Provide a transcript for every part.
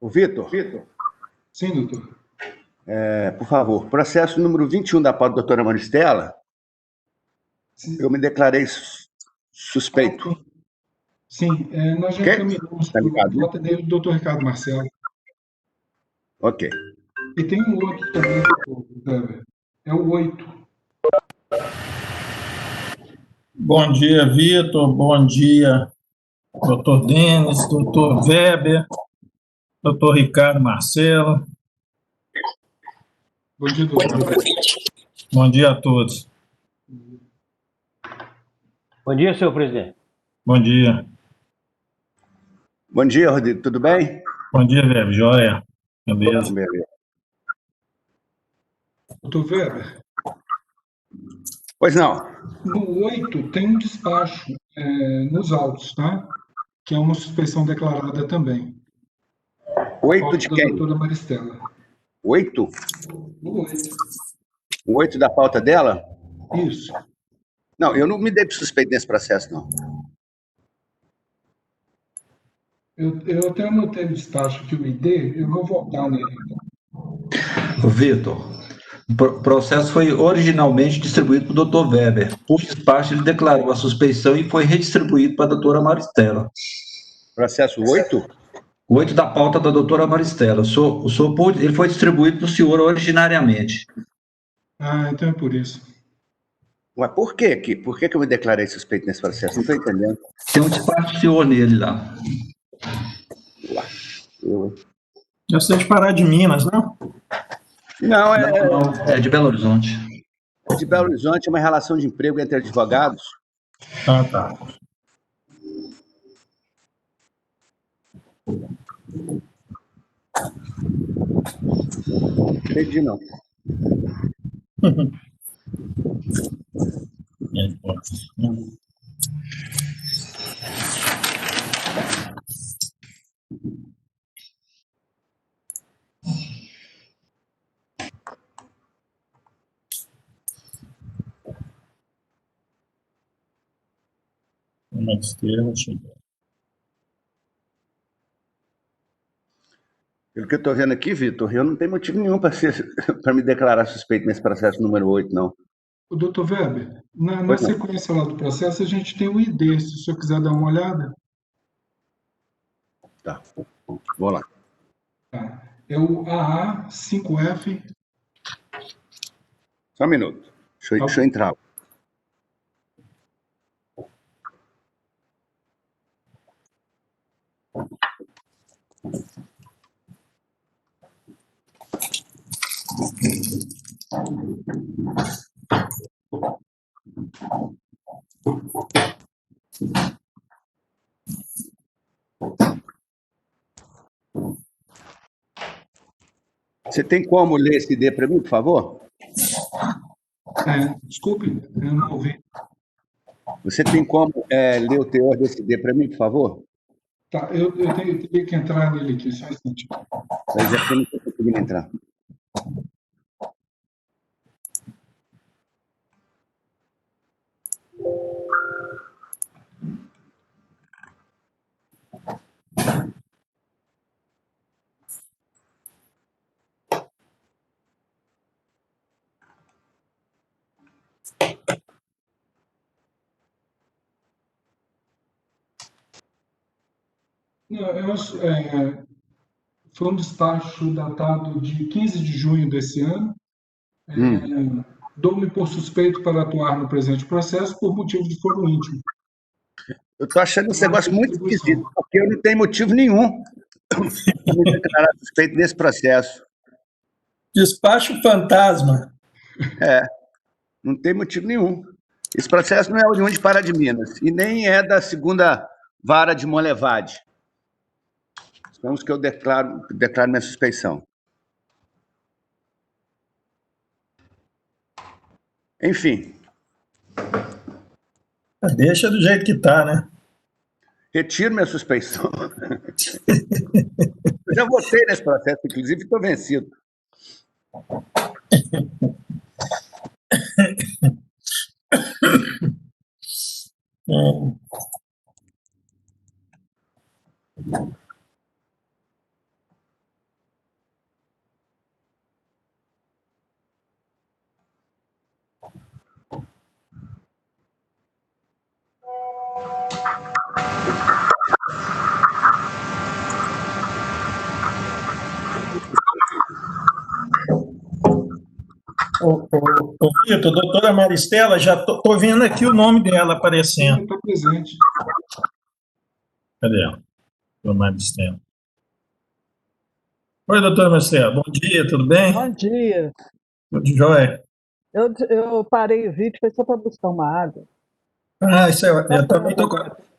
O Vitor, Sim, doutor. por favor, processo número 21 da pauta da doutora Maristela, eu me declarei suspeito. Sim, nós já Ok? encaminhamos Tá ligado, né? volta dele, doutor Ricardo Marcelo. Ok. E tem um outro também, doutor Weber. É o 8. Bom dia, Vitor. Bom dia, doutor Denis, doutor Weber, doutor Ricardo Marcelo. Bom dia, doutor. Bom dia a todos. Bom dia, senhor presidente. Bom dia. Bom dia, Rodrigo, tudo bem? Bom dia, Weber. Joia. Beleza. Beleza. Doutor Weber, Pois não. no 8 tem um despacho nos autos, tá? Que é uma suspeição declarada também. 8 de Da quem? doutora Maristela. 8? O 8. O 8 da pauta dela? Isso. Não, eu não me dei por suspeito nesse processo, não. Eu até anotei o despacho que o ID, eu vou voltar nele. Vitor, o processo foi originalmente distribuído para o Dr. Weber. Por despacho, ele declarou a suspeição e foi redistribuído para a doutora Maristela. Processo 8? 8 da pauta da doutora Maristela. Ele foi distribuído para o senhor originariamente. Ah, então é por isso. Ué, por quê aqui? Por que eu me declarei suspeito nesse processo? Não estou entendendo. Tem um despacho do senhor nele lá. Deve ser de Pará de Minas, não? Não, Não, é de Belo Horizonte. de Belo Horizonte, é uma relação de emprego entre advogados. Ah, tá. Entendi, não. Uma esteira, chegou. Pelo que eu estou vendo aqui, Vitor, eu não tenho motivo nenhum para me declarar suspeito nesse processo número 8, não. O doutor Weber, na Pois não. sequência lá do processo, a gente tem o ID, se o senhor quiser dar uma olhada. Tá, vou lá. Tá. É o AA5F. Só um minuto. Deixa eu entrar. Você tem como ler esse ID para mim, por favor? Desculpe, eu não ouvi. Você tem como ler o teor desse ID para mim, por favor? Tá, eu teria que entrar nele aqui, só um instante. Pois é, porque eu não estou conseguindo entrar. Não, foi um despacho datado de 15 de junho desse ano. Dou-me por suspeito para atuar no presente processo por motivo de foro íntimo. Eu estou achando esse negócio muito esquisito, porque eu não tenho motivo nenhum para me declarar suspeito nesse processo. Despacho fantasma. Não tem motivo nenhum. Esse processo não é oriundo de Pará de Minas e nem é da segunda vara de Monlevade. Vamos que eu declaro minha suspeição. Enfim, Deixa do jeito que tá, né? retiro minha suspeição. Eu já votei nesse processo, inclusive estou vencido. Ô, Vitor, doutora Maristela, já estou vendo aqui o nome dela aparecendo. Está presente. Cadê ela? Doutora Maristela. Oi, doutora Maristela, bom dia, tudo bem? Bom dia. Tudo jóia? Eu parei o vídeo, foi só para buscar uma água. Isso eu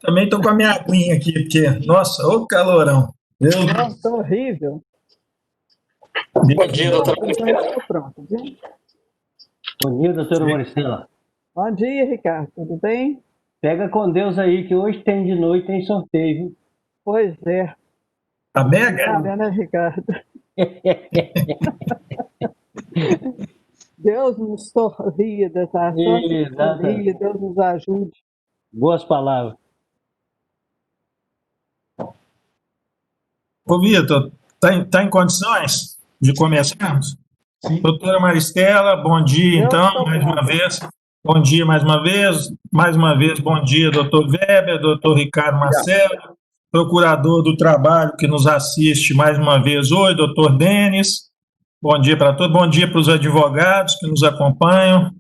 também tô com a minha aguinha aqui, porque, nossa, ô calorão. Nossa, horrível. Bom dia, doutora. Então, eu estou pronto, viu? Bom dia, doutora Maristela. Bom dia, Ricardo, tudo bem? Pega com Deus aí, que hoje tem de noite, tem sorteio, viu? Pois é. A Mega? Olha, né, Ricardo? Deus nos sorria dessa sorria, Deus nos ajude. Boas palavras. Ô, Vitor, tá em condições de começarmos? Sim. Doutora Maristela, bom dia, Eu então, estou mais pronta. uma vez. Bom dia mais uma vez. Mais uma vez, bom dia, doutor Weber, doutor Ricardo Marcelo, procurador do trabalho que nos assiste mais uma vez hoje, doutor Denis. Bom dia para todos. Bom dia para os advogados que nos acompanham,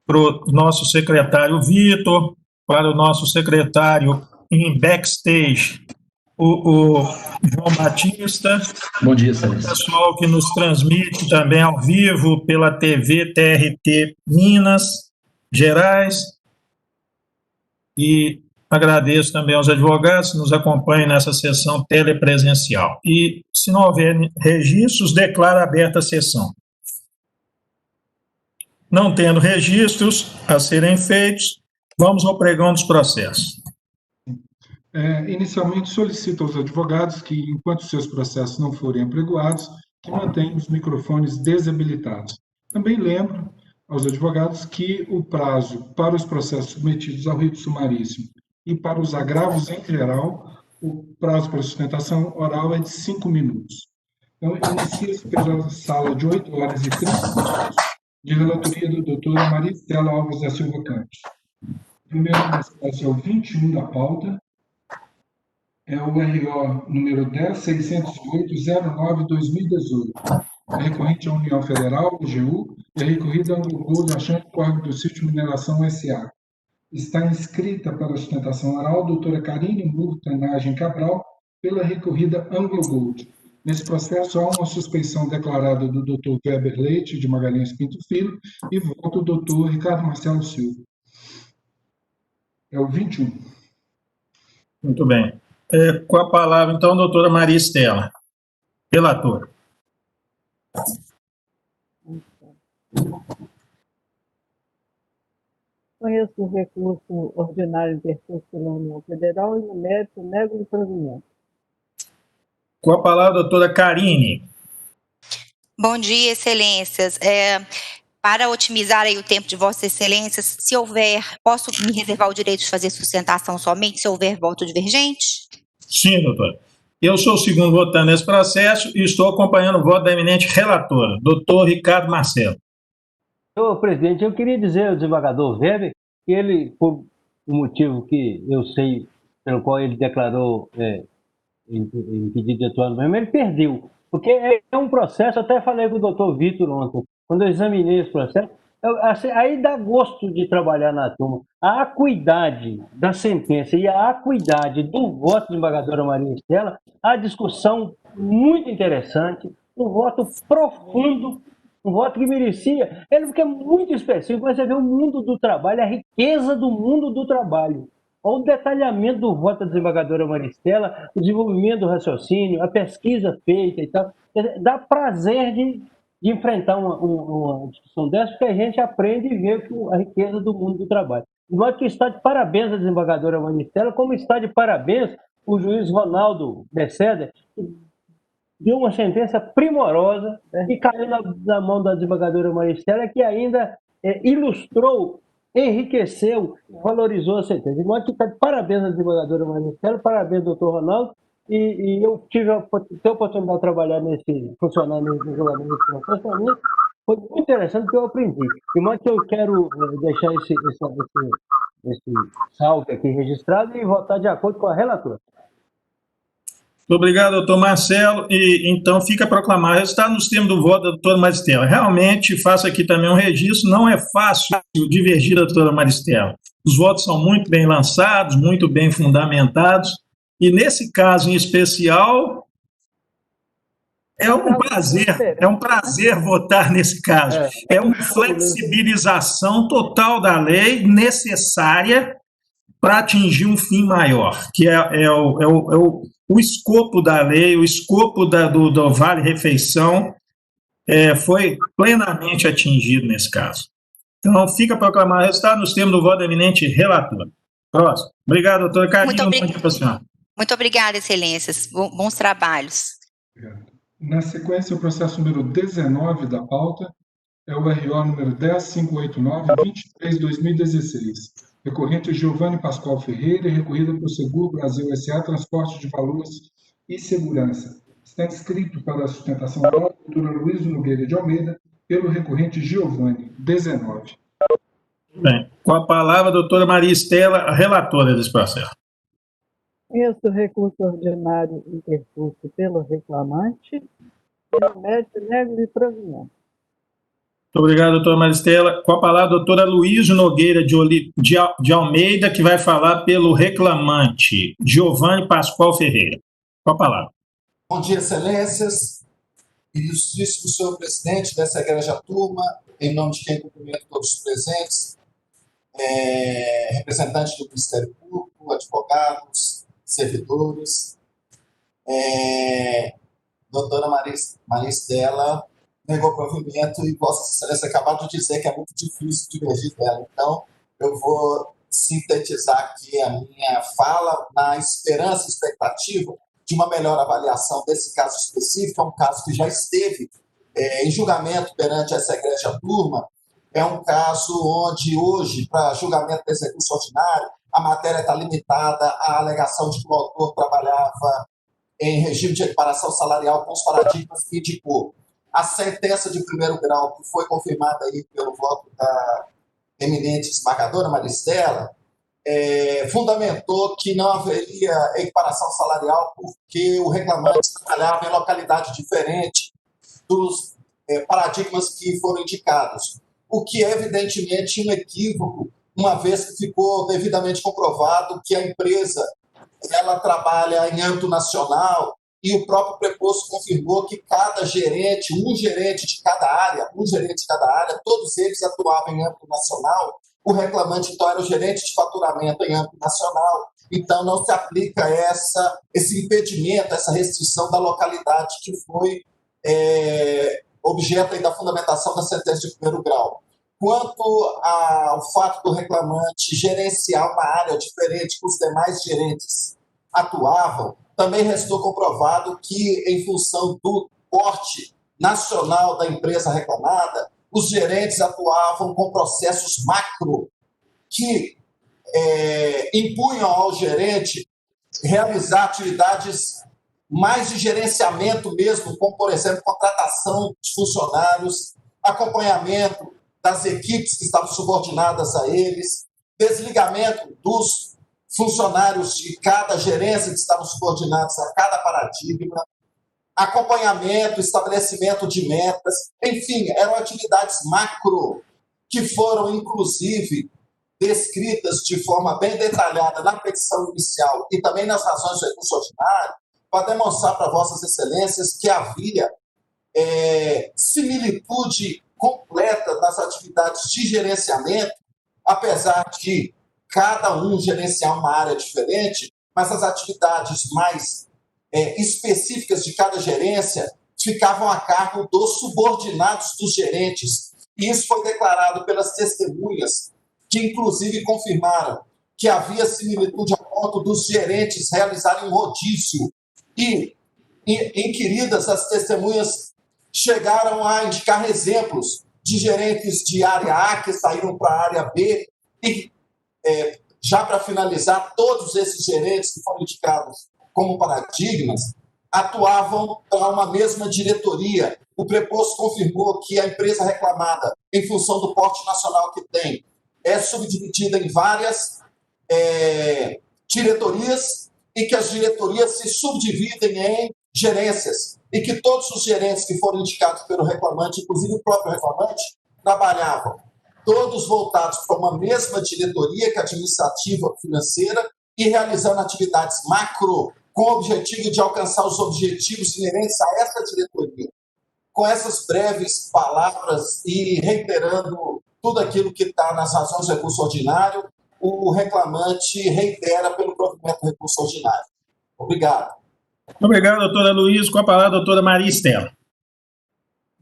para o nosso secretário Vitor, para o nosso secretário em backstage, o João Batista. Bom dia, O excelência. pessoal que nos transmite também ao vivo pela TV TRT Minas Gerais. E agradeço também aos advogados que nos acompanham nessa sessão telepresencial. E, se não houver registros, declaro aberta a sessão. Não tendo registros a serem feitos, vamos ao pregão dos processos. Inicialmente, solicito aos advogados que, enquanto seus processos não forem apregoados, que mantenham os microfones desabilitados. Também lembro aos advogados que o prazo para os processos submetidos ao rito sumaríssimo e para os agravos em geral, o prazo para sustentação oral é de 5 minutos. Então, inicia-se pela sala de 8 horas e 30 minutos, de relatoria do doutora Maristela Alves da Silva Campos. O primeiro processo é o 21 da pauta, é o RO número 10.608.09/2018. É recorrente à União Federal, UGU, e é recorrida ao Anglo-Gold achante Córrego do Sítio Mineração S.A. Está inscrita para a sustentação oral a doutora Karine Murtanagem Cabral, pela recorrida Anglo-Gold. Nesse processo, há uma suspeição declarada do doutor Weber Leite, de Magalhães Pinto Filho, e voto do doutor Ricardo Marcelo Silva. É o 21. Muito bem. Com a palavra, então, doutora Maria Estela, relatora. Conheço o recurso ordinário interposto pela União Federal e, no mérito, nego o provimento. Com a palavra, doutora Karine. Bom dia, excelências. Para otimizar aí o tempo de vossas excelências, se houver, posso me reservar o direito de fazer sustentação somente se houver voto divergente? Sim, doutora. Eu sou o segundo votante nesse processo e estou acompanhando o voto da eminente relatora, doutor Ricardo Marcelo. Senhor presidente, eu queria dizer ao desembargador Weber que ele, por um motivo que eu sei, pelo qual ele declarou em pedido de atuar no mesmo, ele perdeu. Porque é um processo, até falei com o doutor Vitor ontem, quando eu examinei esse processo, aí dá gosto de trabalhar na turma. A acuidade da sentença e a acuidade do voto da desembargadora Maria Estela, a discussão muito interessante, um voto profundo, um voto que merecia, ele porque é muito específico, mas você vê o mundo do trabalho, a riqueza do mundo do trabalho. Olha o detalhamento do voto da desembargadora Maria Estela, o desenvolvimento do raciocínio, a pesquisa feita e tal. Dá prazer de enfrentar uma discussão dessa, porque a gente aprende e vê a riqueza do mundo do trabalho. De modo que está de parabéns a desembargadora Maria Estela, como está de parabéns o juiz Ronaldo Beceda, que deu uma sentença primorosa e caiu na mão da desembargadora Maria Estela, que ainda ilustrou, enriqueceu, valorizou a sentença. De modo que está de parabéns a desembargadora Maria Estela, parabéns, doutor Ronaldo, e eu tive a oportunidade de trabalhar funcionar nesse regulamento de processo. Para mim, foi muito interessante porque eu aprendi. De modo que eu quero deixar esse salve aqui registrado e votar de acordo com a relatora. Muito obrigado, doutor Marcelo. E então fica proclamado o resultado nos termos do voto da doutora Maristela. Realmente, faço aqui também um registro, não é fácil divergir da doutora Maristela. Os votos são muito bem lançados, muito bem fundamentados, e nesse caso em especial, é um prazer votar nesse caso. É uma flexibilização total da lei necessária para atingir um fim maior, que é o escopo da lei, o escopo do Vale-Refeição foi plenamente atingido nesse caso. Então, fica proclamado o resultado nos termos do voto da eminente relatora. Próximo. Obrigado, doutora Carlinhos. Muito obrigada, excelências. Bons trabalhos. Obrigado. Na sequência, o processo número 19 da pauta é o RO número 10589-23/2016. Recorrente Giovanni Pascoal Ferreira e recorrida por Seguro Brasil S.A. Transporte de Valores e Segurança. Está inscrito para a sustentação da doutora Luísa Nogueira de Almeida pelo recorrente Giovanni, 19. Bem, com a palavra a doutora Maria Estela, a relatora desse processo. Este recurso ordinário interposto pelo reclamante, pelo mérito, nego e provimento. Muito obrigado, doutora Maristela. Com a palavra, a doutora Luísa Nogueira de Almeida, que vai falar pelo reclamante, Giovanni Pascoal Ferreira. Com a palavra. Bom dia, excelências. Ilustríssimo senhor presidente dessa egregia turma, em nome de quem cumprimento todos os presentes, representantes do Ministério Público, advogados, servidores, doutora Maria Estela, negou provimento e Vossa Excelência acabou de dizer que é muito difícil divergir dela. Então, eu vou sintetizar aqui a minha fala na esperança e expectativa de uma melhor avaliação desse caso específico. É um caso que já esteve em julgamento perante essa egregia turma. É um caso onde hoje, para julgamento desse recurso ordinário, a matéria está limitada à alegação de que o autor trabalhava em regime de equiparação salarial com os paradigmas que indicou. A sentença de primeiro grau, que foi confirmada aí pelo voto da eminente desembargadora Maria Estela, fundamentou que não haveria equiparação salarial porque o reclamante trabalhava em localidade diferente dos paradigmas que foram indicados, o que é evidentemente um equívoco, uma vez que ficou devidamente comprovado que a empresa ela trabalha em âmbito nacional. E o próprio preposto confirmou que cada gerente, um gerente de cada área, todos eles atuavam em âmbito nacional. O reclamante, então, era o gerente de faturamento em âmbito nacional. Então, não se aplica esse impedimento, essa restrição da localidade que foi objeto aí da fundamentação da sentença de primeiro grau. Quanto ao fato do reclamante gerenciar uma área diferente que os demais gerentes atuavam, também restou comprovado que, em função do porte nacional da empresa reclamada, os gerentes atuavam com processos macro que impunham ao gerente realizar atividades mais de gerenciamento mesmo, como, por exemplo, contratação de funcionários, acompanhamento das equipes que estavam subordinadas a eles, desligamento dos funcionários de cada gerência que estavam subordinados a cada paradigma, acompanhamento, estabelecimento de metas, enfim, eram atividades macro que foram, inclusive, descritas de forma bem detalhada na petição inicial e também nas razões do recurso ordinário, para demonstrar para Vossas Excelências que havia similitude completa das atividades de gerenciamento, apesar de cada um gerenciar uma área diferente, mas as atividades mais específicas de cada gerência ficavam a cargo dos subordinados dos gerentes. E isso foi declarado pelas testemunhas, que inclusive confirmaram que havia similitude a ponto dos gerentes realizarem um rodízio. E, inquiridas, as testemunhas chegaram a indicar exemplos de gerentes de área A que saíram para a área B e, já para finalizar, todos esses gerentes que foram indicados como paradigmas atuavam para uma mesma diretoria. O preposto confirmou que a empresa reclamada, em função do porte nacional que tem, é subdividida em várias diretorias em que as diretorias se subdividem em gerências e que todos os gerentes que foram indicados pelo reclamante, inclusive o próprio reclamante, trabalhavam todos voltados para uma mesma diretoria, que é administrativa financeira, e realizando atividades macro, com o objetivo de alcançar os objetivos inerentes a essa diretoria. Com essas breves palavras e reiterando tudo aquilo que está nas razões do recurso ordinário, o reclamante reitera pelo provimento do recurso ordinário. Obrigado. Obrigado, doutora Luiz. Com a palavra, a doutora Maria Estela.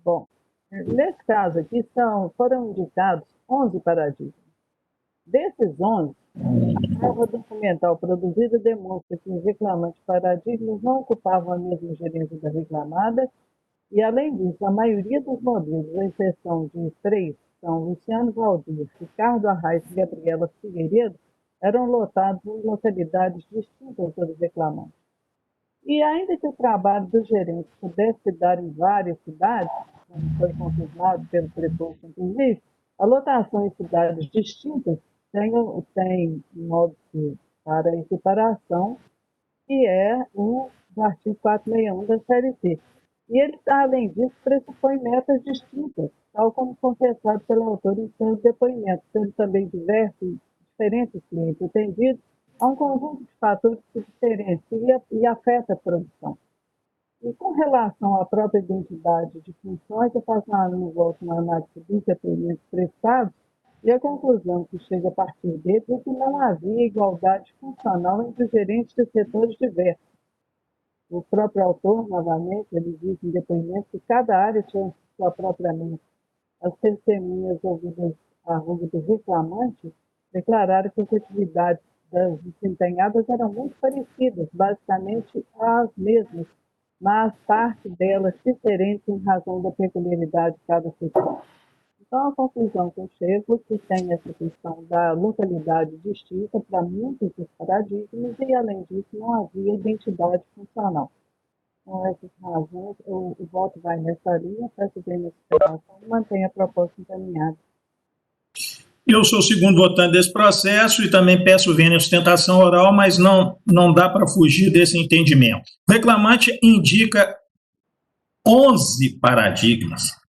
Bom, nesse caso aqui foram indicados 11 paradigmas. Desses 11, a prova documental produzida demonstra que os reclamantes paradigmas não ocupavam a mesma gerência da reclamada e, além disso, a maioria dos modelos, à exceção de 3, são Luciano Valdir, Ricardo Arraes e Gabriela Figueiredo, eram lotados em localidades distintas dos reclamantes. E ainda que o trabalho dos gerentes pudesse se dar em várias cidades, como foi confirmado pelo prefeito, inclusive, a lotação em cidades distintas tem um modo para equiparação, que é o do artigo 461 da CLT. E ele, além disso, pressupõe metas distintas, tal como confessado pelo autor em seu depoimento, sendo também diferentes clientes atendidos a um conjunto de fatores que diferenciam e afeta a produção. E com relação à própria identidade de funções, eu faço no voto uma análise dos depoimentos prestados e a conclusão que chega a partir deles é que não havia igualdade funcional entre os gerentes de setores diversos. O próprio autor, novamente, ele diz em depoimento que cada área tinha sua própria mente. As testemunhas ouvidas à rua do reclamante declararam que as atividades das desempenhadas eram muito parecidas, basicamente as mesmas, mas parte delas diferentes em razão da peculiaridade de cada setor. Então, a conclusão que eu chego é que tem essa questão da localidade distinta para muitos dos paradigmas e, além disso, não havia identidade funcional. Com essas razões, o voto vai nessa linha, peço bem a explicação e mantenha a proposta encaminhada. Eu sou o segundo votante desse processo e também peço vênia à sustentação oral, mas não dá para fugir desse entendimento. O reclamante indica 11 paradigmas.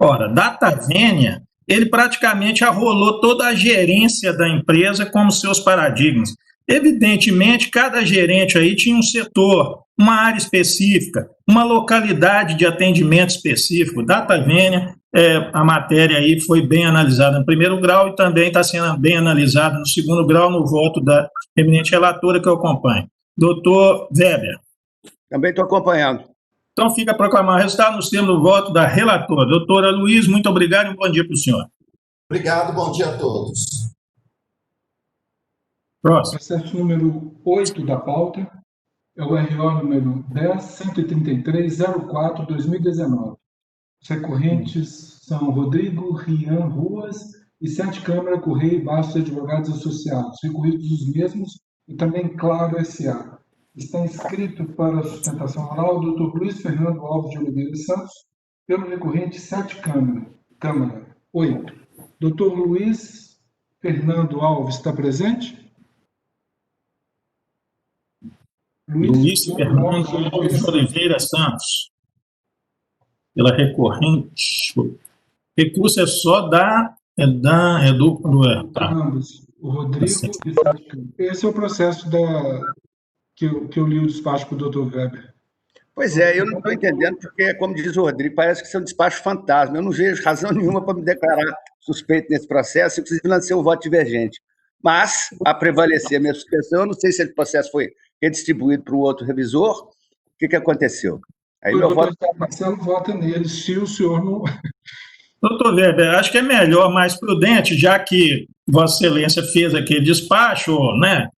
Ora, data vênia, ele praticamente arrolou toda a gerência da empresa como seus paradigmas. Evidentemente, cada gerente aí tinha um setor, uma área específica, uma localidade de atendimento específico. Data vênia, a matéria aí foi bem analisada no primeiro grau e também está sendo bem analisada no segundo grau no voto da eminente relatora que eu acompanho. Doutor Weber. Também estou acompanhando. Então, fica proclamado o resultado nos termos do voto da relatora. Doutora Luiz, muito obrigado e um bom dia para o senhor. Obrigado, bom dia a todos. Próximo. Processo número 8 da pauta é o RO número 10.133.04/2019. Os recorrentes são Rodrigo Rian Ruas e Sete Câmara Correia e Bastos Advogados Associados, recorridos os mesmos e também Claro S.A. Está inscrito para a sustentação oral o Dr. Luiz Fernando Alves de Oliveira Santos, pelo recorrente Sete Câmara 8. Dr. Luiz Fernando Alves está presente? Luiz Fernando Alves de Oliveira Santos. Pela recorrente. O recurso é só tá. Ambos, o Rodrigo e Sete Câmara. Esse é o processo que eu li o despacho para o Dr. Weber. Pois é, eu não estou entendendo, porque, como diz o Rodrigo, parece que isso é um despacho fantasma. Eu não vejo razão nenhuma para me declarar suspeito nesse processo, inclusive lancei um voto divergente. Mas, a prevalecer a minha suspensão, eu não sei se esse processo foi redistribuído para o outro revisor. O que aconteceu? Aí meu voto... Marcelo vota nele, se o senhor não... Doutor Weber, acho que é melhor, mais prudente, já que Vossa Excelência fez aquele despacho, né?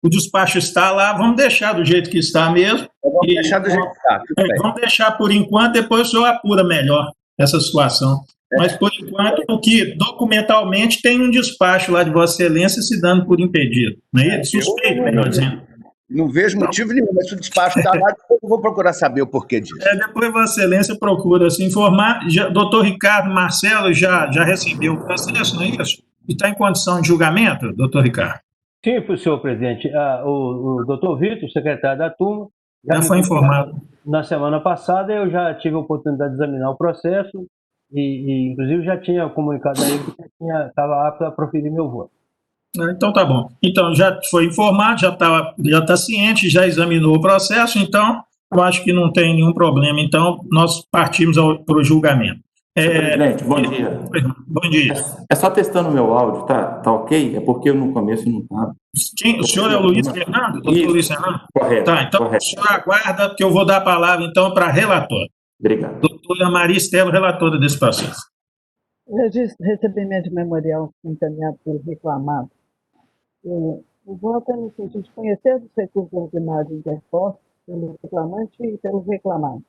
O despacho está lá, vamos deixar do jeito que está mesmo. Vamos deixar do jeito que está. Vamos deixar por enquanto, depois o senhor apura melhor essa situação. Mas, por enquanto, o que documentalmente tem um despacho lá de Vossa Excelência se dando por impedido. Não é isso? Suspeito, melhor dizendo. Não vejo motivo nenhum, mas se o despacho está lá, depois eu vou procurar saber o porquê disso. Depois Vossa Excelência procura se informar. Doutor Ricardo Marcelo já recebeu o processo, não é isso? E está em condição de julgamento, doutor Ricardo? Sim, senhor presidente. O doutor Vitor, secretário da turma, Já foi informado. na semana passada eu já tive a oportunidade de examinar o processo e inclusive, já tinha comunicado a ele que estava apto a proferir meu voto. Então, tá bom. Então, já foi informado, já tá ciente, já examinou o processo, então, eu acho que não tem nenhum problema. Então, nós partimos para o julgamento. Senhor presidente, bom dia. Bom dia. É só testando o meu áudio, tá ok? É porque no começo não estava. O senhor é o Luiz Fernando? Doutor Luiz Fernando? Correto. Tá, então correto. o senhor aguarda, que eu vou dar a palavra, então, para a relatora. Obrigado. Doutora Maria Estela, relatora desse processo. Recebimento de memorial encaminhado pelo reclamado. O voto é no sentido de conhecer os recursos ordinários interpostos pelo reclamante e pelo reclamado.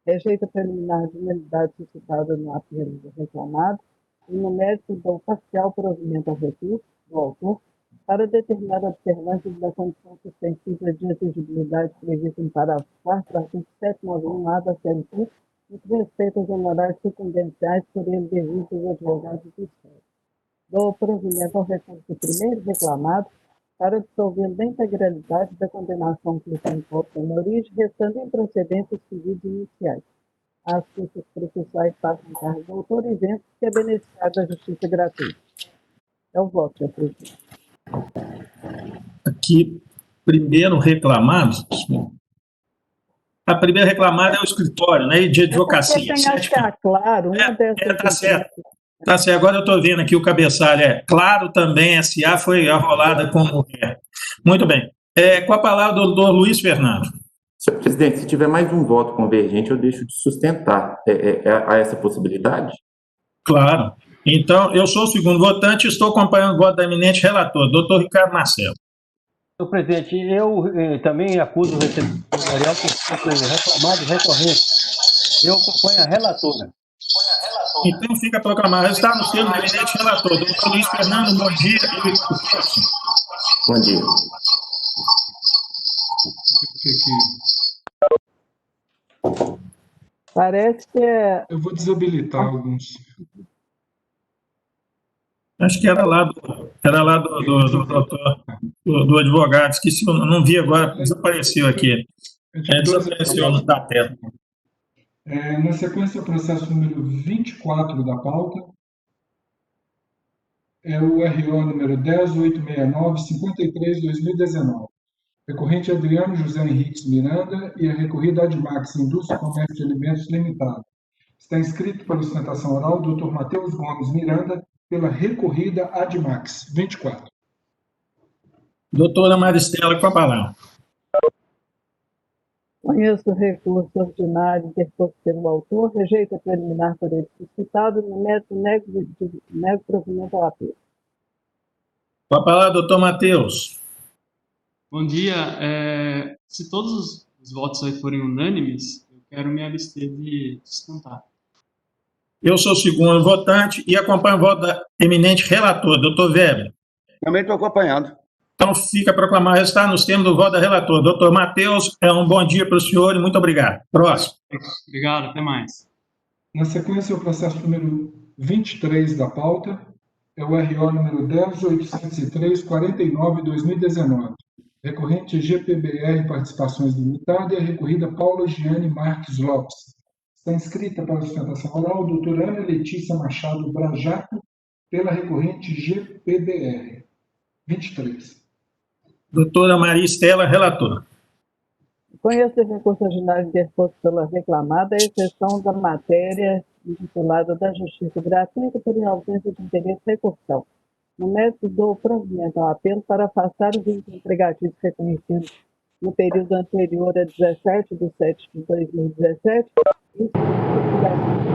Rejeita preliminar de nulidade suscitada no apelo do reclamado e no mérito do parcial provimento ao recurso do autor para determinar a observância da condição suspensiva de exigibilidade prevista em parágrafo 4º do artigo 791-A da CLT, no que respeita aos honorários sucumbenciais por ele devidos aos advogados do Estado. Dou provimento ao recurso do primeiro reclamado para absolvê-lo da integralidade da condenação que foi imposta na origem, restando improcedentes os pedidos iniciais. As custas processuais passam em cargo do autor isento, que é beneficiário da justiça gratuita. É o voto, senhor presidente. Aqui, primeiro reclamado. A primeira reclamada é o escritório, né, de advocacia. Tem que ficar claro, uma dessas. Tá certo. Tá certo, agora eu estou vendo aqui o cabeçalho. Claro também, SA foi arrolada como é. Muito bem. Com a palavra do doutor Luiz Fernando. Senhor presidente, se tiver mais um voto convergente, eu deixo de sustentar. Há essa possibilidade? Claro. Então, eu sou o segundo votante e estou acompanhando o voto da eminente relator, doutor Ricardo Marcelo. Senhor presidente, eu também acuso o recebimento memorial por ser reclamado recorrente. Eu acompanho a relatora. Então, fica proclamado. Está no selo do eminente relator, doutor Luiz Fernando, bom dia. Bom dia. Parece que é... Eu vou desabilitar alguns. Acho que era lá do doutor, do advogado, esqueci, não vi agora, desapareceu aqui. Desapareceu da tela. Na sequência, o processo número 24 da pauta é o RO número 10.869/53/2019. Recorrente Adriano José Henriques Miranda e a recorrida Admax Indústria, Comércio de Alimentos Limitada. Está inscrito para sustentação oral o Dr. Matheus Gomes Miranda pela recorrida Admax 24. Doutora Maristela, com a palavra. Conheço o recurso ordinário interposto pelo autor, rejeita preliminar por ele suscitado, no mérito nego provimento ao apelo. Com a palavra, doutor Matheus. Bom dia. Se todos os votos aí forem unânimes, eu quero me abster de sustentar. Eu sou o segundo votante e acompanho o voto da eminente relator, doutor Weber. Também estou acompanhando. Então, fica proclamado o resultado nos termos do voto da relatora. Doutor Matheus, um bom dia para o senhor e muito obrigado. Próximo. Obrigado, até mais. Na sequência, o processo número 23 da pauta é o RO número 10.803/49/2019. Recorrente GPBR Participações Limitada e a recorrida Paula Giane Marques Lopes. Está inscrita para a sustentação oral a doutora Ana Letícia Machado Brajato pela recorrente GPBR 23. Doutora Maria Estela, relatora. Conheço o recurso ordinário interposto pela reclamada, a exceção da matéria intitulada da justiça gratuita por ausência de interesse recursal. No mérito do provimento ao apelo para afastar os vínculos empregativos reconhecidos no período anterior a 17/7/2017, isso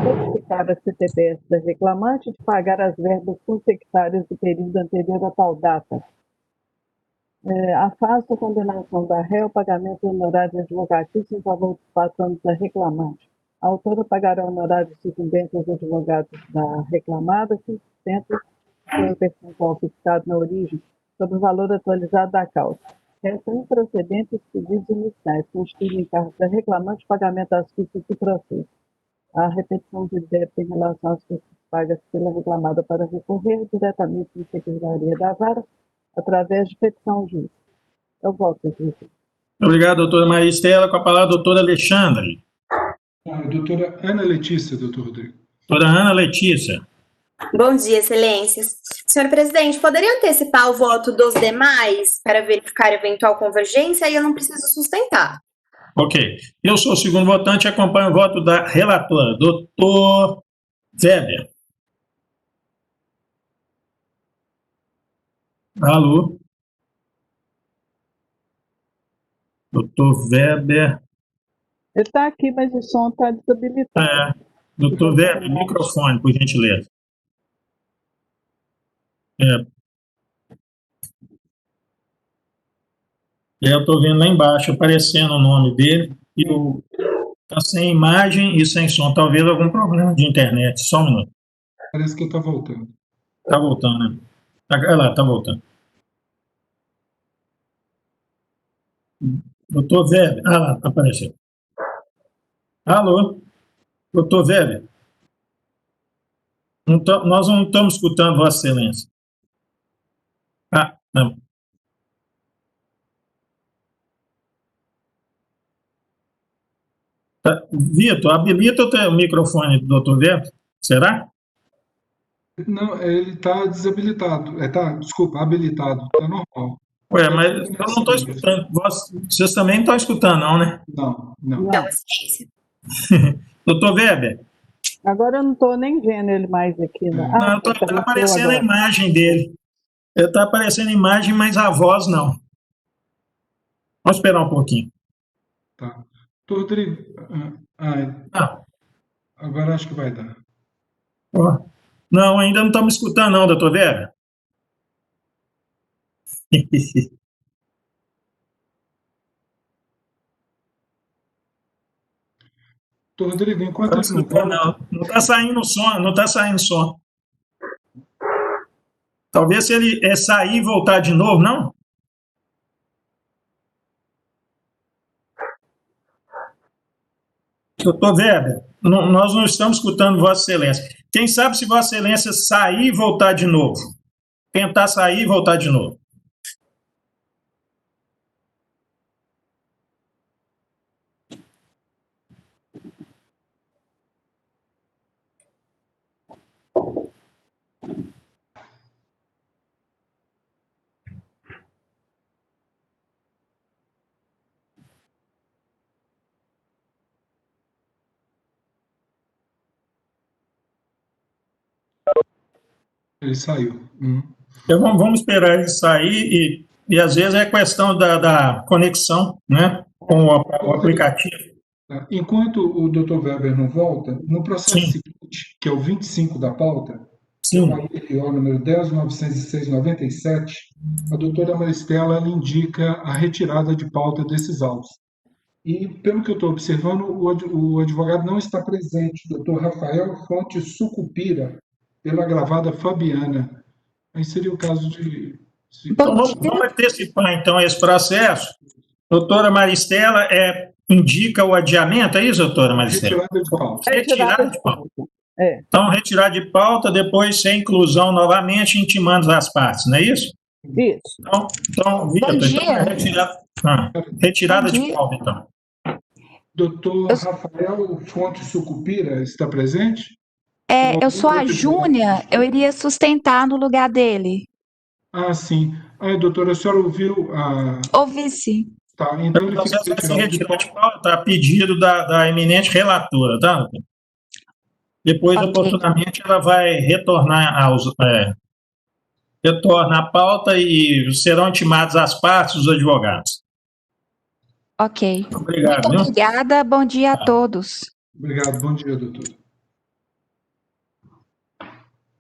notificar a CTPS da reclamante de pagar as verbas consectárias do período anterior a tal data. Afasta a condenação da réu ao pagamento de honorários advocatícios em favor dos patronos da reclamante. A autora pagará honorários sucumbentes aos advogados da reclamada que sustentam o percentual fixado na origem sobre o valor atualizado da causa. Restam improcedentes os pedidos iniciais, constituindo encargo da reclamante o pagamento das custas do processo. A repetição de débito em relação às custas pagas pela reclamada para recorrer diretamente à Secretaria da Vara através de petição justa. Eu voto, presidente. Obrigado, doutora Maria Estela. Com a palavra, doutora Alexandre. Doutora Ana Letícia, doutor Rodrigo. Doutora Ana Letícia. Bom dia, excelências. Senhor presidente, poderia antecipar o voto dos demais para verificar eventual convergência e eu não preciso sustentar. Ok. Eu sou o segundo votante e acompanho o voto da relatora, doutor Weber. Alô? Doutor Weber. Ele está aqui, mas o som está desabilitado. Doutor Weber, microfone, por gentileza. Eu estou vendo lá embaixo, aparecendo o nome dele, e está sem imagem e sem som. Talvez algum problema de internet. Só um minuto. Parece que está voltando. Está voltando, né? Olha lá, está voltando. Doutor Weber. Ah lá, apareceu. Alô? Doutor Weber. Nós não estamos escutando Vossa Excelência. Não. Vitor, habilita o microfone do doutor Weber. Será? Não, ele está desabilitado. Desculpa, habilitado. Está normal. Ué, mas eu não estou escutando. Vocês também não estão escutando, não, né? Não. Doutor Weber. Agora eu não estou nem vendo ele mais aqui. Não, está aparecendo a imagem dele. Está aparecendo a imagem, mas a voz não. Vamos esperar um pouquinho. Tá. Rodrigo, agora acho que vai dar. Não, ainda não estamos escutando, não, doutor Weber. Rodrigo, enquanto ele não está saindo som, não está saindo som. Talvez se ele sair e voltar de novo, não? Doutor Weber, nós não estamos escutando Vossa Excelência. Quem sabe se Vossa Excelência sair e voltar de novo? Tentar sair e voltar de novo. Ele saiu. Então, vamos esperar ele sair e às vezes é questão da conexão, né, com o aplicativo. Enquanto o Dr. Weber não volta, no processo seguinte, que é o 25 da pauta, o número 10.906/97, a doutora Maristela ela indica a retirada de pauta desses autos. E, pelo que eu estou observando, o advogado não está presente, o doutor Rafael Fonte Sucupira, pela gravada Fabiana. Aí seria o caso de... Então, vamos antecipar, então, esse processo. Doutora Maristela indica o adiamento, é isso, doutora Maristela? Retirada de pauta. Retirada de pauta. Então, retirar de pauta, depois sem inclusão novamente, intimando as partes, não é isso? Isso. Então Vitor, retirada de pauta, então. Doutor Rafael Fonte Sucupira está presente? Eu sou a Júnia, eu iria sustentar no lugar dele. Sim. Doutora, a senhora ouviu a... Ouvi, sim. Tá, então ele fica retirado de pauta a pedido da eminente relatora, tá? Depois, oportunamente, ela vai retornar retorna a pauta e serão intimados as partes, os advogados. Ok. Obrigado. Muito obrigada, bom dia a todos. Obrigado, bom dia, doutor.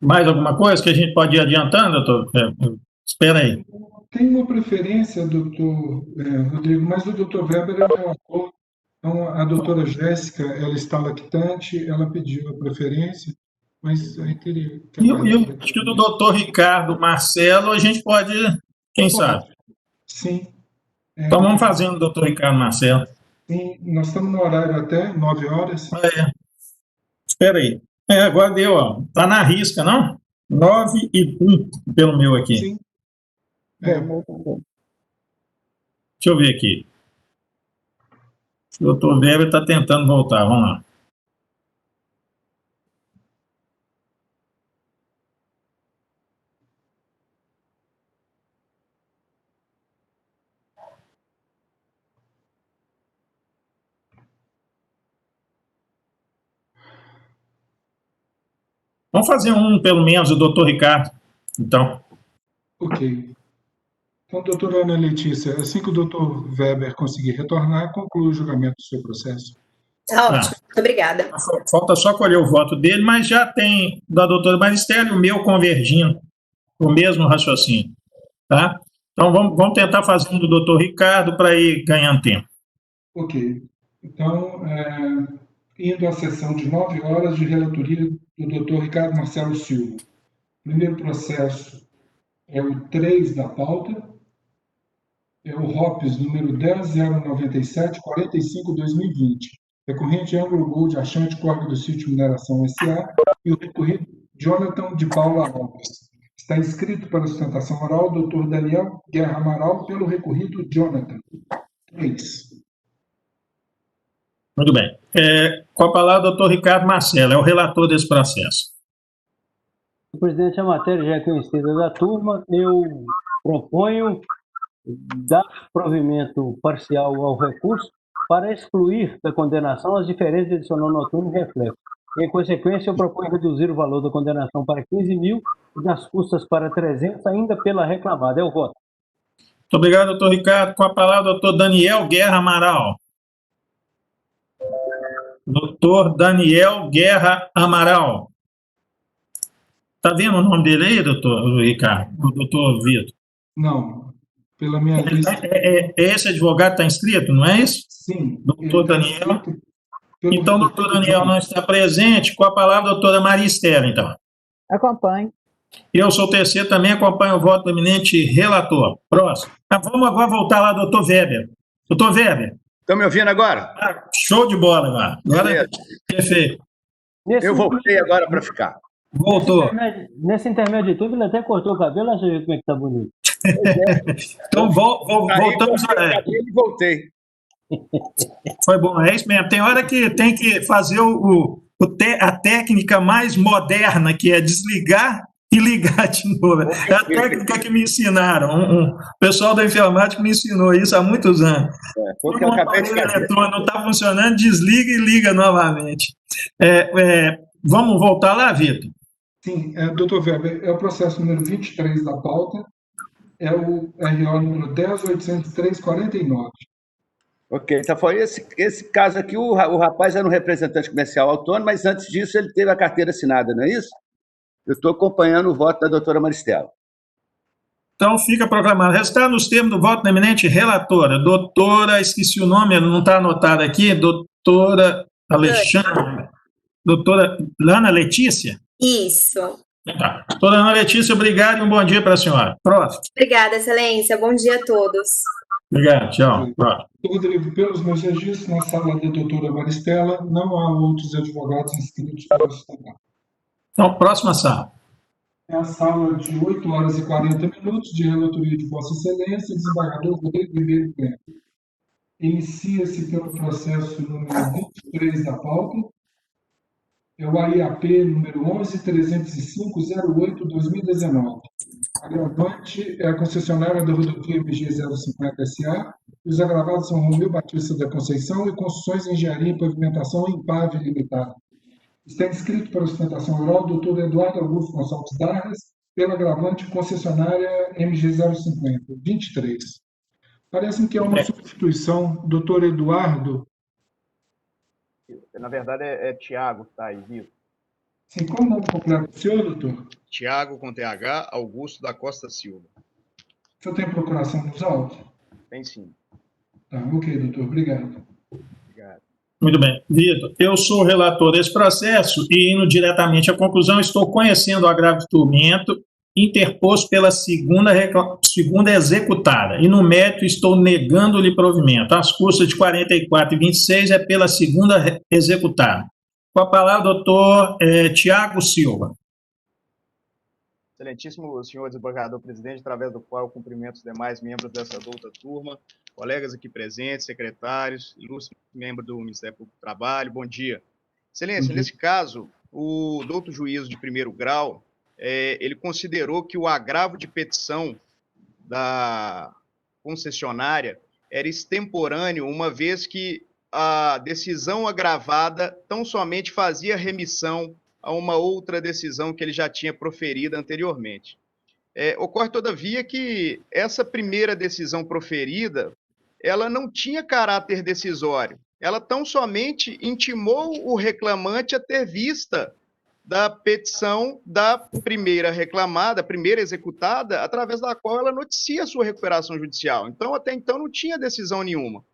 Mais alguma coisa que a gente pode ir adiantando, doutor? Espera aí. Tem uma preferência, doutor Rodrigo, mas o doutor Weber é um ator. Então, a doutora Jéssica, ela está lactante, ela pediu a preferência, mas aí teria... Acho que do doutor Ricardo Marcelo, a gente pode, quem sabe? Sim. Então, vamos fazendo o doutor Ricardo Marcelo. Sim, nós estamos no horário até 9 horas. Espera aí. Agora deu, ó. Está na risca, não? 9:01, pelo meu aqui. Sim. É. meu também. Deixa eu ver aqui. O doutor Weber está tentando voltar, vamos lá. Vamos fazer um, pelo menos, o doutor Ricardo, então. Ok. Então, doutora Ana Letícia, assim que o doutor Weber conseguir retornar, conclui o julgamento do seu processo. Tá ótimo, muito obrigada. Falta só colher o voto dele, mas já tem da doutora Maristela e o meu convergindo o mesmo raciocínio, tá? Então, vamos tentar fazer um do doutor Ricardo para ir ganhando tempo. Ok. Então, indo à sessão de 9 horas de relatoria do doutor Ricardo Marcelo Silva. O primeiro processo é o 3 da pauta, é o ROPS número 10.097.45/2020, recorrente Anglo Gold Achante Corpo do Sítio Mineração S.A. e o recorrido Jonathan de Paula Alves. Está inscrito para sustentação oral o Dr. Daniel Guerra Amaral pelo recorrido Jonathan. 3. Muito bem. Com a palavra, o doutor Ricardo Marcelo, é o relator desse processo. Presidente, a matéria já é conhecida da turma. Eu proponho dar provimento parcial ao recurso para excluir da condenação as diferenças de adicional noturno e reflexo. Em consequência, eu proponho reduzir o valor da condenação para 15 mil e das custas para 300, ainda pela reclamada. É o voto. Muito obrigado, doutor Ricardo. Com a palavra, doutor Daniel Guerra Amaral. Doutor Daniel Guerra Amaral. Está vendo o nome dele aí, doutor Ricardo? O doutor Vitor? Não. Pela minha lista. Esse advogado está inscrito, não é isso? Sim. Doutor Daniel. Então, o doutor Daniel não está presente. Com a palavra, a doutora Maria Estela, então. Acompanho. Eu sou o terceiro, também acompanho o voto do eminente relator. Próximo. Vamos agora voltar lá, doutor Weber. Doutor Weber. Estão me ouvindo agora? Show de bola, agora. Perfeito. Eu voltei agora para ficar. Voltou. Nesse intermédio de tudo, ele até cortou o cabelo, acha como é que está bonito. Então, voltamos a ele. E voltei. Foi bom, é isso mesmo. Tem hora que tem que fazer a técnica mais moderna, que é desligar e ligar de novo. É a técnica que me ensinaram. O pessoal da informática me ensinou isso há muitos anos. Porque eu acabei de não está funcionando, desliga e liga novamente. Vamos voltar lá, Vitor? Sim, doutor Weber, é o processo número 23 da pauta, é o RO número 10.803.49. Ok, então foi esse caso aqui, o rapaz era um representante comercial autônomo, mas antes disso ele teve a carteira assinada, não é isso? Eu estou acompanhando o voto da doutora Maristela. Então, fica proclamado. Resultado nos termos do voto da eminente relatora. Doutora, esqueci o nome, ele não está anotado aqui. Doutora Alexandre. Doutora Ana Letícia? Isso. Tá. Doutora Ana Letícia, obrigado e um bom dia para a senhora. Próximo. Obrigada, excelência. Bom dia a todos. Obrigado, tchau. Rodrigo, pelos meus registros, na sala da doutora Maristela, não há outros advogados inscritos para sustentar. Então, próxima sala. É a sala de 8 horas e 40 minutos de relatoria de Vossa Excelência, desembargador Rodrigo Ribeiro Bento. Inicia-se pelo processo número 23 da pauta, é o AIAP número 11.305.08/2019. Agravante é a concessionária da rodovia MG 050 SA, e os agravados são Romeu Batista da Conceição e Construções Engenharia e Pavimentação Impave Limitada. Está inscrito para sustentação oral o doutor Eduardo Augusto Gonçalves Darras, pela agravante concessionária MG 050, 23. Parece-me que é uma substituição, doutor Eduardo. Na verdade, é Tiago, tá aí, viu? Sim, qual o nome completo do senhor, doutor? Tiago com TH, Augusto da Costa Silva. O senhor tem procuração nos autos? Tem sim. Tá, ok, doutor, obrigado. Obrigado. Muito bem. Vitor, eu sou o relator desse processo e, indo diretamente à conclusão, estou conhecendo o agravo de tormento interposto pela segunda executada e, no mérito, estou negando-lhe provimento. As custas de 44,26 é pela segunda executada. Com a palavra, doutor Tiago Silva. Excelentíssimo senhor desembargador presidente, através do qual eu cumprimento os demais membros dessa douta turma, colegas aqui presentes, secretários, ilustre membro do Ministério Público do Trabalho, bom dia. Excelência, nesse caso, o douto juízo de primeiro grau, ele considerou que o agravo de petição da concessionária era extemporâneo, uma vez que a decisão agravada tão somente fazia remissão a uma outra decisão que ele já tinha proferido anteriormente. Ocorre, todavia, que essa primeira decisão proferida, ela não tinha caráter decisório. Ela tão somente intimou o reclamante a ter vista da petição da primeira reclamada, primeira executada, através da qual ela noticia a sua recuperação judicial. Então, até então, não tinha decisão nenhuma.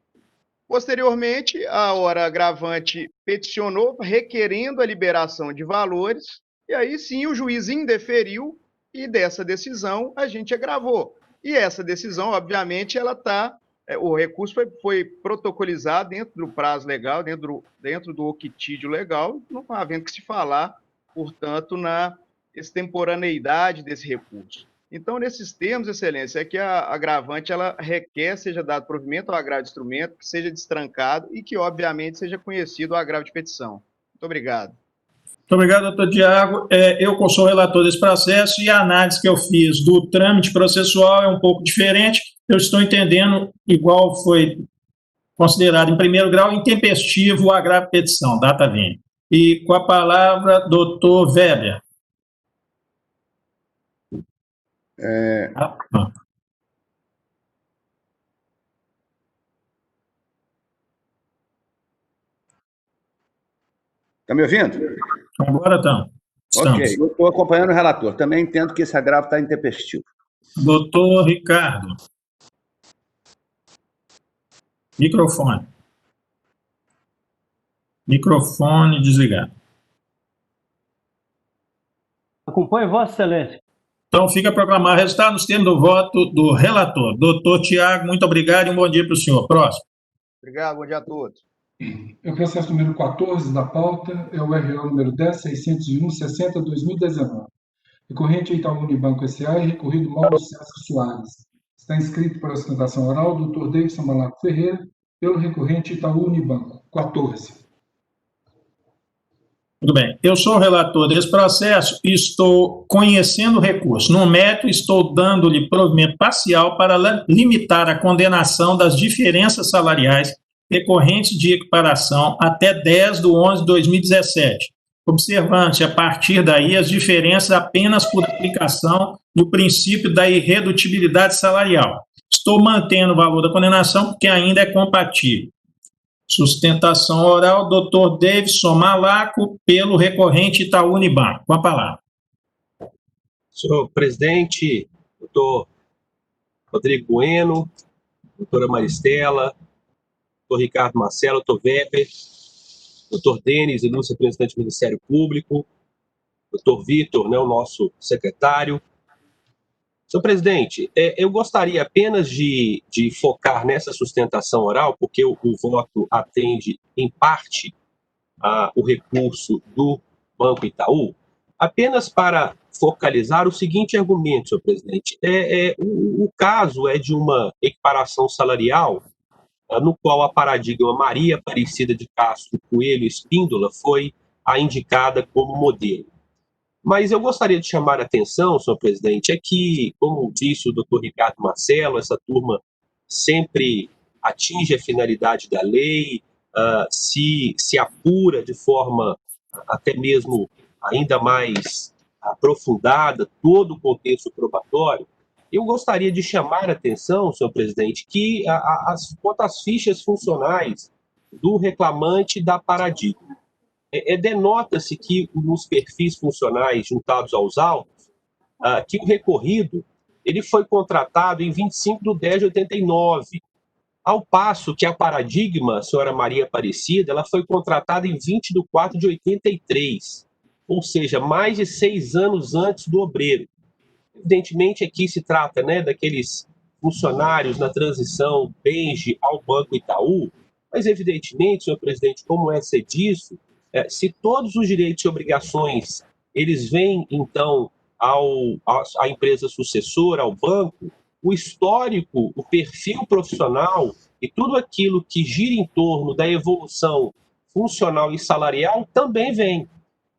Posteriormente, a hora agravante peticionou, requerendo a liberação de valores, e aí sim o juiz indeferiu, e dessa decisão a gente agravou. E essa decisão, obviamente, ela está... o recurso foi protocolizado dentro do prazo legal, dentro do octídio legal, não havendo que se falar, portanto, na extemporaneidade desse recurso. Então, nesses termos, excelência, é que a agravante ela requer seja dado provimento ao agravo de instrumento, que seja destrancado e que, obviamente, seja conhecido o agravo de petição. Muito obrigado. Muito obrigado, doutor Tiago. Eu sou relator desse processo e a análise que eu fiz do trâmite processual é um pouco diferente. Eu estou entendendo, igual foi considerado em primeiro grau, intempestivo o agravo de petição, data vênia. E com a palavra, doutor Weber. Está me ouvindo? Agora estamos. Ok, eu estou acompanhando o relator. Também entendo que esse agravo está intempestivo. Doutor Ricardo. Microfone. Microfone desligado. Acompanhe Vossa Excelência. Então, fica proclamado o resultado nos termos do voto do relator. Doutor Tiago, muito obrigado e um bom dia para o senhor. Próximo. Obrigado, bom dia a todos. O processo número 14 da pauta é o RO número 10.601/60/2019. Recorrente Itaú Unibanco S.A. e recorrido Mauro César Soares. Está inscrito para a sustentação oral o Dr. Davidson Malaco Ferreira, pelo recorrente Itaú Unibanco. 14. Muito bem. Eu sou o relator desse processo e estou conhecendo o recurso. No mérito, estou dando-lhe provimento parcial para limitar a condenação das diferenças salariais decorrentes de equiparação até 10/11/2017, observando-se, a partir daí, as diferenças apenas por aplicação do princípio da irredutibilidade salarial. Estou mantendo o valor da condenação porque ainda é compatível. Sustentação oral, doutor Davidson Malaco, pelo recorrente Itaú Unibanco. Com a palavra. Senhor presidente, doutor Rodrigo Bueno, doutora Maristela, doutor Ricardo Marcelo, doutor Weber, doutor Denis, ilustre representante do Ministério Público, doutor Vitor, o nosso secretário. Senhor presidente, eu gostaria apenas de focar nessa sustentação oral, porque o voto atende, em parte, o recurso do Banco Itaú, apenas para focalizar o seguinte argumento, senhor presidente. O caso é de uma equiparação salarial, no qual a paradigma Maria Aparecida de Castro Coelho Espíndola foi a indicada como modelo. Mas eu gostaria de chamar a atenção, senhor presidente, é que, como disse o doutor Ricardo Marcelo, essa turma sempre atinge a finalidade da lei, se apura de forma até mesmo ainda mais aprofundada todo o contexto probatório. Eu gostaria de chamar a atenção, senhor presidente, que quanto às fichas funcionais do reclamante da paradigma, denota-se que nos perfis funcionais juntados aos autos, que o recorrido ele foi contratado em 25/10/89, ao passo que a paradigma, a senhora Maria Aparecida, ela foi contratada em 20/4/83, ou seja, mais de 6 anos antes do obreiro. Evidentemente, aqui se trata daqueles funcionários na transição Benji ao Banco Itaú, mas evidentemente, senhor presidente, como é disso, se todos os direitos e obrigações eles vêm, então, à empresa sucessora, ao banco, o histórico, o perfil profissional e tudo aquilo que gira em torno da evolução funcional e salarial também vem.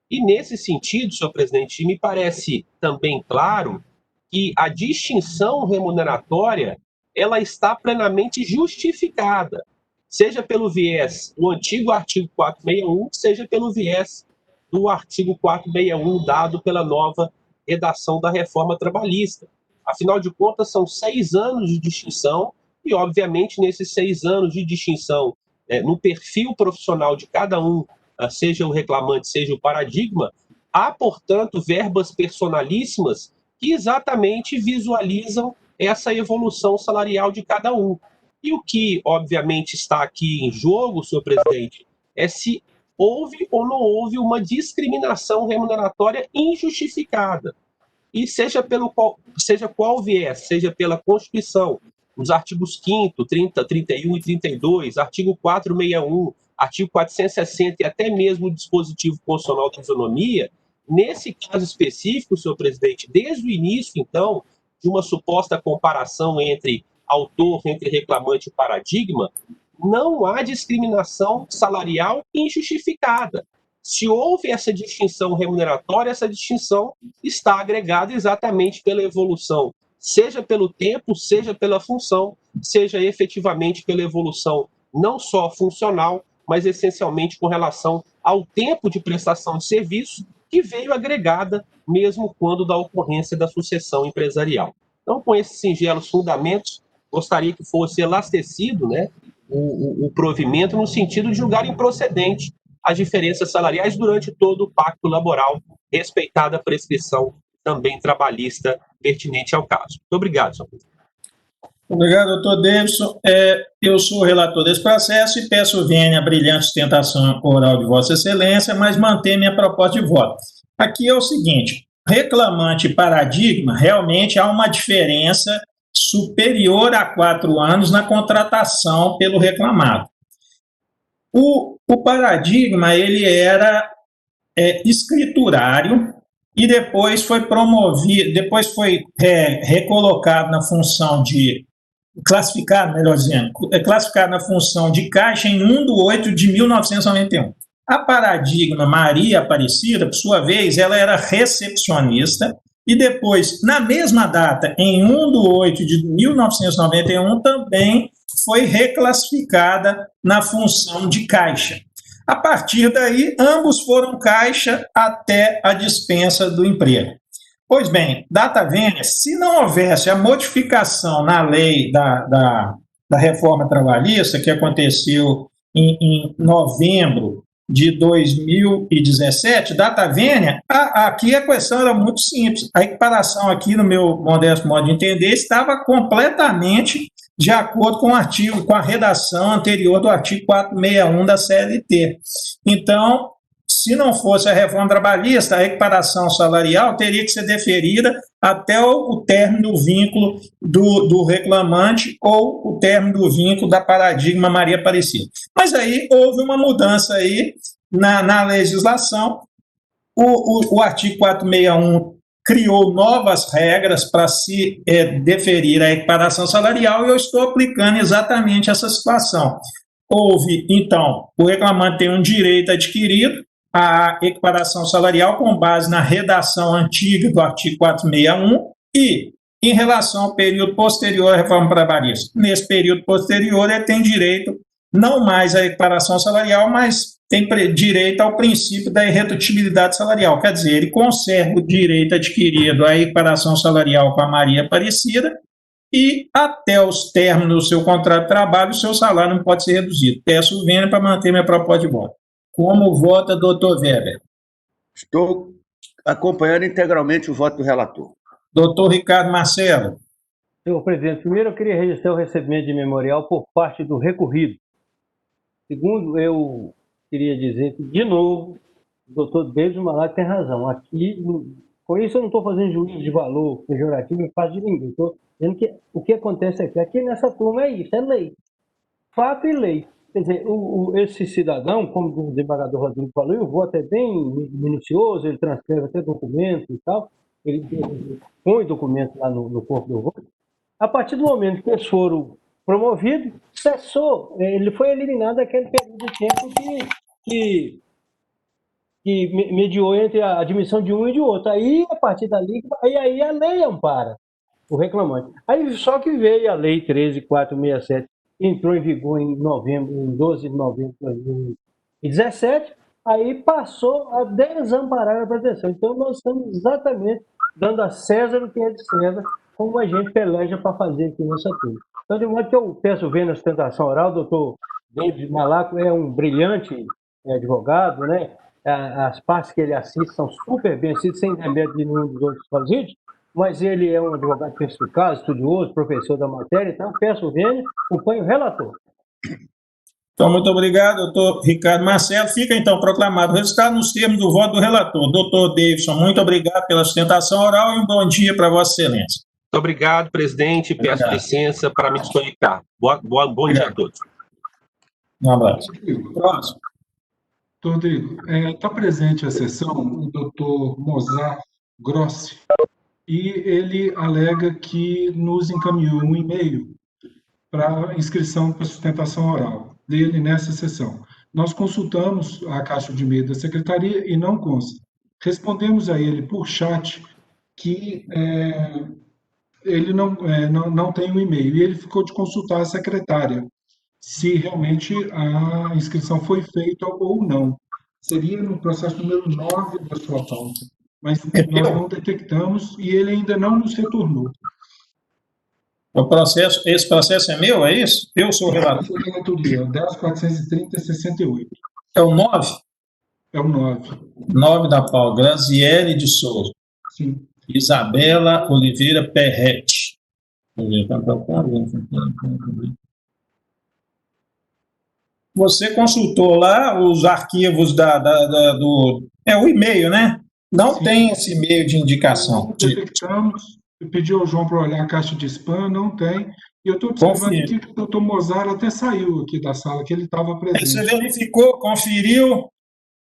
E nesse sentido, senhor presidente, me parece também claro que a distinção remuneratória ela está plenamente justificada, seja pelo viés do antigo artigo 461, seja pelo viés do artigo 461 dado pela nova redação da reforma trabalhista. Afinal de contas, são 6 anos de distinção e, obviamente, nesses 6 anos de distinção, no perfil profissional de cada um, seja o reclamante, seja o paradigma, há, portanto, verbas personalíssimas que exatamente visualizam essa evolução salarial de cada um. E o que, obviamente, está aqui em jogo, senhor presidente, é se houve ou não houve uma discriminação remuneratória injustificada. E seja qual viés, seja pela Constituição, os artigos 5º, 30, 31 e 32, artigo 461, artigo 460 e até mesmo o dispositivo constitucional da isonomia, nesse caso específico, senhor presidente, desde o início, então, de uma suposta comparação entre autor, entre reclamante e paradigma, não há discriminação salarial injustificada. Se houve essa distinção remuneratória, essa distinção está agregada exatamente pela evolução, seja pelo tempo, seja pela função, seja efetivamente pela evolução não só funcional, mas essencialmente com relação ao tempo de prestação de serviço, que veio agregada mesmo quando da ocorrência da sucessão empresarial. Então, com esses singelos fundamentos, gostaria que fosse elastecido, né, o provimento no sentido de julgar improcedente as diferenças salariais durante todo o pacto laboral, respeitada a prescrição também trabalhista pertinente ao caso. Muito obrigado, senhor presidente. Obrigado, doutor Davidson. Eu sou o relator desse processo e peço vênia a brilhante sustentação oral de Vossa Excelência, mas manter minha proposta de voto. Aqui é o seguinte: reclamante e paradigma, realmente há uma diferença superior a 4 anos na contratação pelo reclamado. O paradigma, ele era escriturário e depois foi promovido, depois foi recolocado na função de, classificado, melhor dizendo, classificado na função de caixa em 1/8 de 1991. A paradigma Maria Aparecida, por sua vez, ela era recepcionista e depois, na mesma data, em 1/8 de 1991, também foi reclassificada na função de caixa. A partir daí, ambos foram caixa até a dispensa do emprego. Pois bem, data vênia, se não houvesse a modificação na lei da reforma trabalhista, que aconteceu em novembro de 2017, data vênia, aqui a questão era muito simples. A equiparação aqui, no meu modesto modo de entender, estava completamente de acordo com o artigo, com a redação anterior do artigo 461 da CLT. Então, se não fosse a reforma trabalhista, a equiparação salarial teria que ser deferida até o término do vínculo do reclamante ou o término do vínculo da paradigma Maria Aparecida. Mas aí houve uma mudança aí na legislação. O artigo 461 criou novas regras para se deferir a equiparação salarial e eu estou aplicando exatamente essa situação. Houve, então, o reclamante tem um direito adquirido à equiparação salarial com base na redação antiga do artigo 461 e, em relação ao período posterior à reforma trabalhista, nesse período posterior ele tem direito não mais à equiparação salarial, mas tem direito ao princípio da irredutibilidade salarial, quer dizer, ele conserva o direito adquirido à equiparação salarial com a Maria Aparecida e até os términos do seu contrato de trabalho, o seu salário não pode ser reduzido. Peço vênia para manter minha proposta de voto. Como vota, doutor Weber? Estou acompanhando integralmente o voto do relator. Doutor Ricardo Marcelo. Senhor presidente, primeiro eu queria registrar o recebimento de memorial por parte do recorrido. Segundo, eu queria dizer que, de novo, o doutor Davidson Malac tem razão. Aqui, com isso eu não estou fazendo juízo de valor pejorativo em face de ninguém. Estou dizendo que o que acontece aqui nessa turma é isso, é lei. Fato e lei. Quer dizer, esse cidadão, como o desembargador Rodrigo falou, o voto é bem minucioso, ele transcreve até documentos e tal. ele põe documentos lá no corpo do voto. A partir do momento que eles foram promovidos, cessou, ele foi eliminado daquele período de tempo que mediou entre a admissão de um e de outro. Aí, a partir dali, aí a lei ampara o reclamante. Aí, só que veio a Lei 13.467, entrou em vigor em 12 de novembro de 2017, aí passou a desamparar a proteção. Então, nós estamos exatamente dando a César o que é de César, como a gente peleja para fazer aqui nessa turma. Então, de modo que eu peço ver na sustentação oral, o doutor David Malaco é um brilhante advogado, né? As partes que ele assiste são super bem assistidas, sem remédio de nenhum dos outros quesitos, mas ele é um advogado perspicaz, estudioso, professor da matéria, então peço vênia, acompanho o relator. Então, muito obrigado, doutor Ricardo Marcelo. Fica, então, proclamado o resultado nos termos do voto do relator. Doutor Davidson, muito obrigado pela sustentação oral e um bom dia para Vossa Excelência. Muito obrigado, presidente. Peço licença para me desconectar. Bom dia a todos. Um abraço. Próximo. Rodrigo, está presente a sessão o doutor Mozart Grossi, e ele alega que nos encaminhou um e-mail para inscrição para sustentação oral dele nessa sessão. Nós consultamos a caixa de e-mail da secretaria e não consta. Respondemos a ele por chat que ele não tem um e-mail, e ele ficou de consultar a secretária se realmente a inscrição foi feita ou não. Seria no processo número 9 da sua pauta, mas nós não detectamos e ele ainda não nos retornou. Esse processo é meu, é isso? Eu sou o relator. É a relatoria, 10.430/68. É o 9? É o 9. 9 da pauta, Graziele de Souza. Sim. Isabela Oliveira Perrete. Você consultou lá os arquivos do o e-mail, né? Não Sim. Tem esse e-mail de indicação. Não detectamos. Eu pedi ao João para olhar a caixa de spam, não tem. E eu estou observando aqui que o doutor Mozart até saiu aqui da sala, que ele estava presente. Você verificou, conferiu,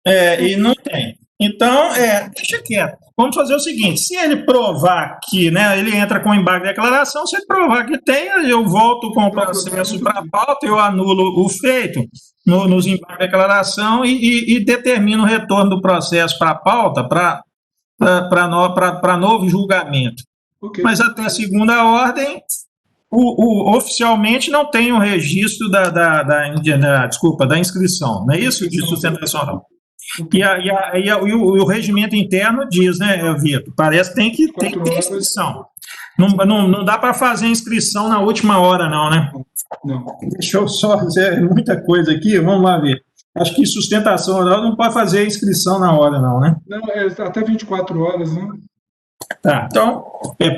e não tem. Então, deixa quieto. Vamos fazer o seguinte, se ele provar que, né, ele entra com embargo de declaração, se ele provar que tem, eu volto com o processo para a pauta, eu anulo o feito nos embargos de declaração e determino o retorno do processo para a pauta para novo julgamento. Okay. Mas até segunda ordem, oficialmente não tem o registro da inscrição, não é isso? De sustentação oral. E o regimento interno diz, né, Vitor? Parece que tem que ter inscrição. Não dá para fazer inscrição na última hora, não, né? Não. Deixa eu só dizer muita coisa aqui, vamos lá ver. Acho que sustentação oral não pode fazer inscrição na hora, não, né? Não, até 24 horas, né? Tá, então,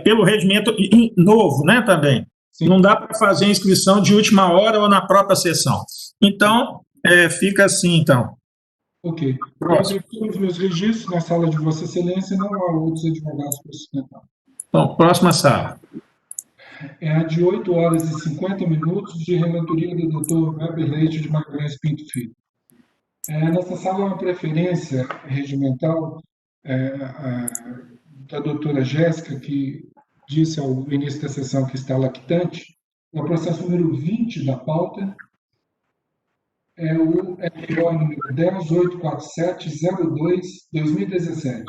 pelo regimento novo, né, também. Sim. Não dá para fazer inscrição de última hora ou na própria sessão. Então, fica assim, então. Ok. Próximo. Os meus registros na sala de Vossa Excelência, não há outros advogados para sustentar. Então, próxima sala. É a de 8 horas e 50 minutos de relatoria do Dr. Weber Leite de Magalhães Pinto Filho. Nessa sala há uma preferência regimental da doutora Jéssica, que disse ao início da sessão que está lactante. É o processo número 20 da pauta. É o RO número 10.847.02/2017,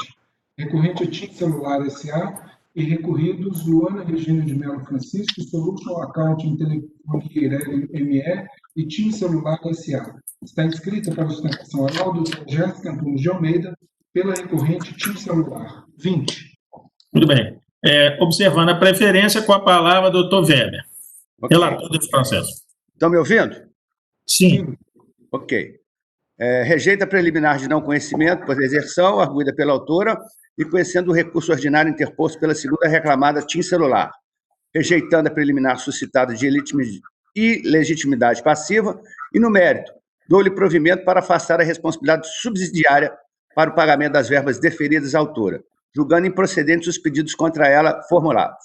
recorrente a TIM Celular S.A. e recorridos Luana Regina de Melo Francisco, Solution Accounting Telefonia Ireli ME e TIM Celular S.A. Está inscrita para a sustentação oral do Dr. Jéssica Antunes de Almeida pela recorrente TIM Celular 20. Muito bem. Observando a preferência, com a palavra, doutor Weber. Okay. Relator desse processo. Estão me ouvindo? Sim. Ok. Rejeita preliminar de não conhecimento por deserção, arguida pela autora, e conhecendo o recurso ordinário interposto pela segunda reclamada TIM Celular. Rejeitando a preliminar suscitada de ilegitimidade passiva, e no mérito, dou-lhe provimento para afastar a responsabilidade subsidiária para o pagamento das verbas deferidas à autora, julgando improcedentes os pedidos contra ela formulados,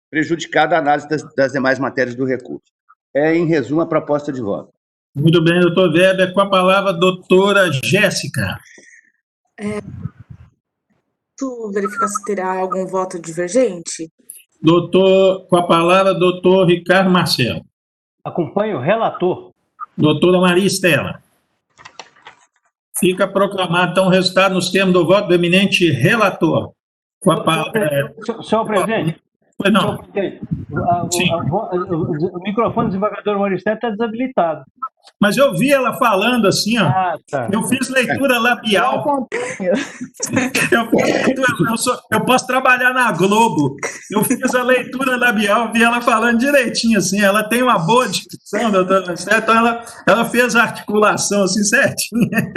prejudicada a análise das demais matérias do recurso. Em resumo, a proposta de voto. Muito bem, doutor Weber. Com a palavra, doutora Jéssica. Posso verificar se terá algum voto divergente? Com a palavra, doutor Ricardo Marcelo. Acompanho o relator. Doutora Maria Estela. Fica proclamado, então, o resultado nos termos do voto do eminente relator. Com a palavra... Senhor presidente. Pois não. O microfone do desembargador Maristela está desabilitado. Mas eu vi ela falando assim, ó. Tá. Eu fiz leitura labial. Eu posso trabalhar na Globo. Eu fiz a leitura labial, vi ela falando direitinho, assim. Ela tem uma boa dicção, doutora Maristela, então ela fez a articulação assim certinha.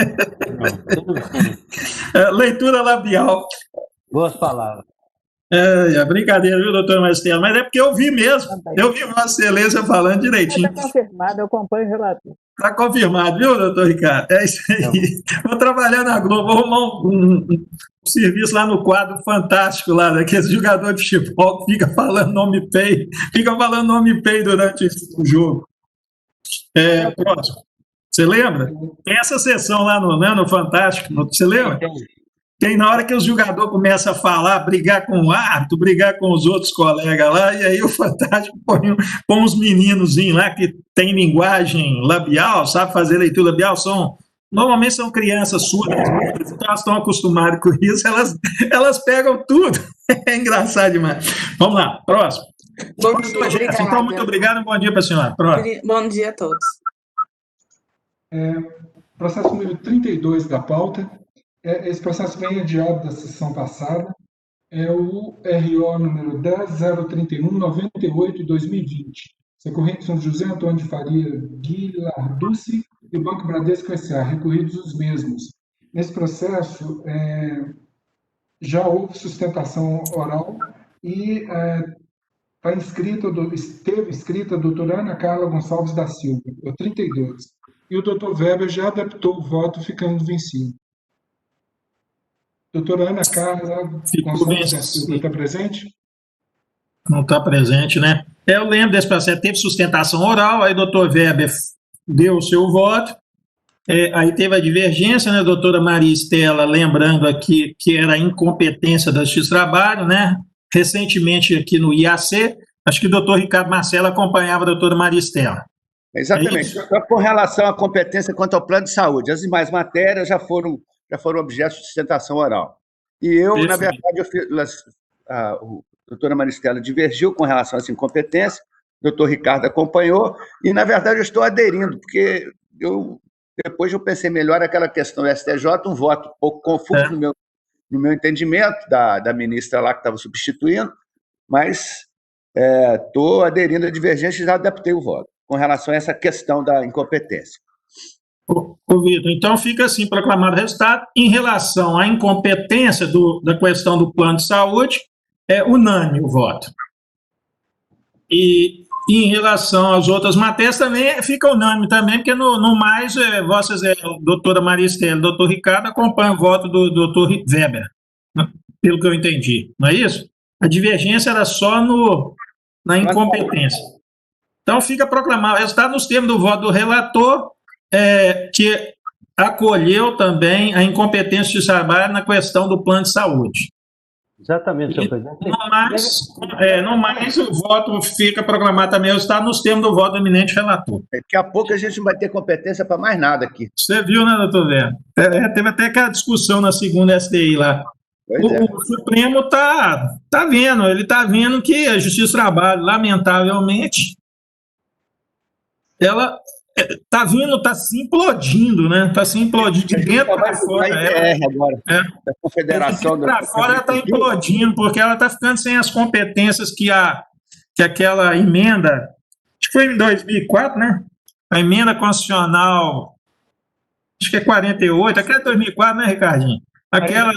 Leitura labial. Boas palavras. É brincadeira, viu, doutor Maristela? Mas é porque eu vi mesmo. Eu vi Vossa Excelência falando direitinho. Está confirmado, eu acompanho o relator. Está confirmado, viu, doutor Ricardo? É isso aí. Vou trabalhar na Globo, vou arrumar um serviço lá no quadro fantástico, lá, daquele jogador de futebol que fica falando nome PEI, durante o jogo. Próximo. Você lembra? Tem essa sessão lá no Fantástico, você lembra? Tem na hora que o jogador começa a falar, brigar com o árbitro, brigar com os outros colegas lá, e aí o Fantástico põe uns meninozinhos lá que tem linguagem labial, sabe fazer leitura labial, normalmente são crianças surdas, então elas estão acostumadas com isso, elas pegam tudo. É engraçado demais. Vamos lá, próximo. Bom dia, obrigada. Então, muito obrigado e bom dia para a senhora. Próximo. Bom dia a todos. Processo número 32 da pauta. Esse processo vem adiado da sessão passada. É o RO número 10.031/98/2020. Recorrente São José Antônio de Faria Guilarducci e o Banco Bradesco S.A. Recorridos os mesmos. Nesse processo, já houve sustentação oral e esteve inscrita a doutora Ana Carla Gonçalves da Silva, o 32. E o doutor Weber já adaptou o voto, ficando vencido. Doutora Ana Carla Gonçalves da Silva está presente? Não está presente, né? Eu lembro desse processo, teve sustentação oral, aí o doutor Weber deu o seu voto, aí teve a divergência, né, doutora Maria Estela, lembrando aqui que era a incompetência da Justiça do Trabalho, né? Recentemente aqui no IAC, acho que o doutor Ricardo Marcelo acompanhava a doutora Maria Estela. Exatamente, só com relação à competência quanto ao plano de saúde. As demais matérias já foram objeto de sustentação oral. E eu, na verdade, a doutora Maristela divergiu com relação a essa incompetência, o doutor Ricardo acompanhou, e, na verdade, eu estou aderindo, porque depois eu pensei melhor aquela questão do STJ, um voto um pouco confuso no meu entendimento, da ministra lá que estava substituindo, mas estou aderindo à divergência e já adaptei o voto com relação a essa questão da incompetência. Ô, Vitor, então fica assim proclamado o resultado. Em relação à incompetência da questão do plano de saúde, é unânime o voto. E em relação às outras matérias também fica unânime também, porque no mais, doutora Maria Estela, doutor Ricardo acompanham o voto do doutor Weber, pelo que eu entendi, não é isso? A divergência era só na incompetência. Então fica proclamado o resultado nos termos do voto do relator, que acolheu também a incompetência de trabalho na questão do plano de saúde. Exatamente, senhor presidente. No mais, o voto fica proclamado também o resultado nos termos do voto do eminente relator. Daqui a pouco a gente não vai ter competência para mais nada aqui. Você viu, né, doutor Weber? Teve até aquela discussão na segunda STI lá. O Supremo está vendo, ele está vendo que a Justiça do Trabalho, lamentavelmente, ela está se implodindo, né? Está se implodindo de dentro para fora. Agora, da Confederação. Para fora ela está implodindo, porque ela está ficando sem as competências que aquela emenda, acho que foi em 2004, né? A emenda constitucional, acho que é 48, aquela é 2004, né, Ricardinho? Aquela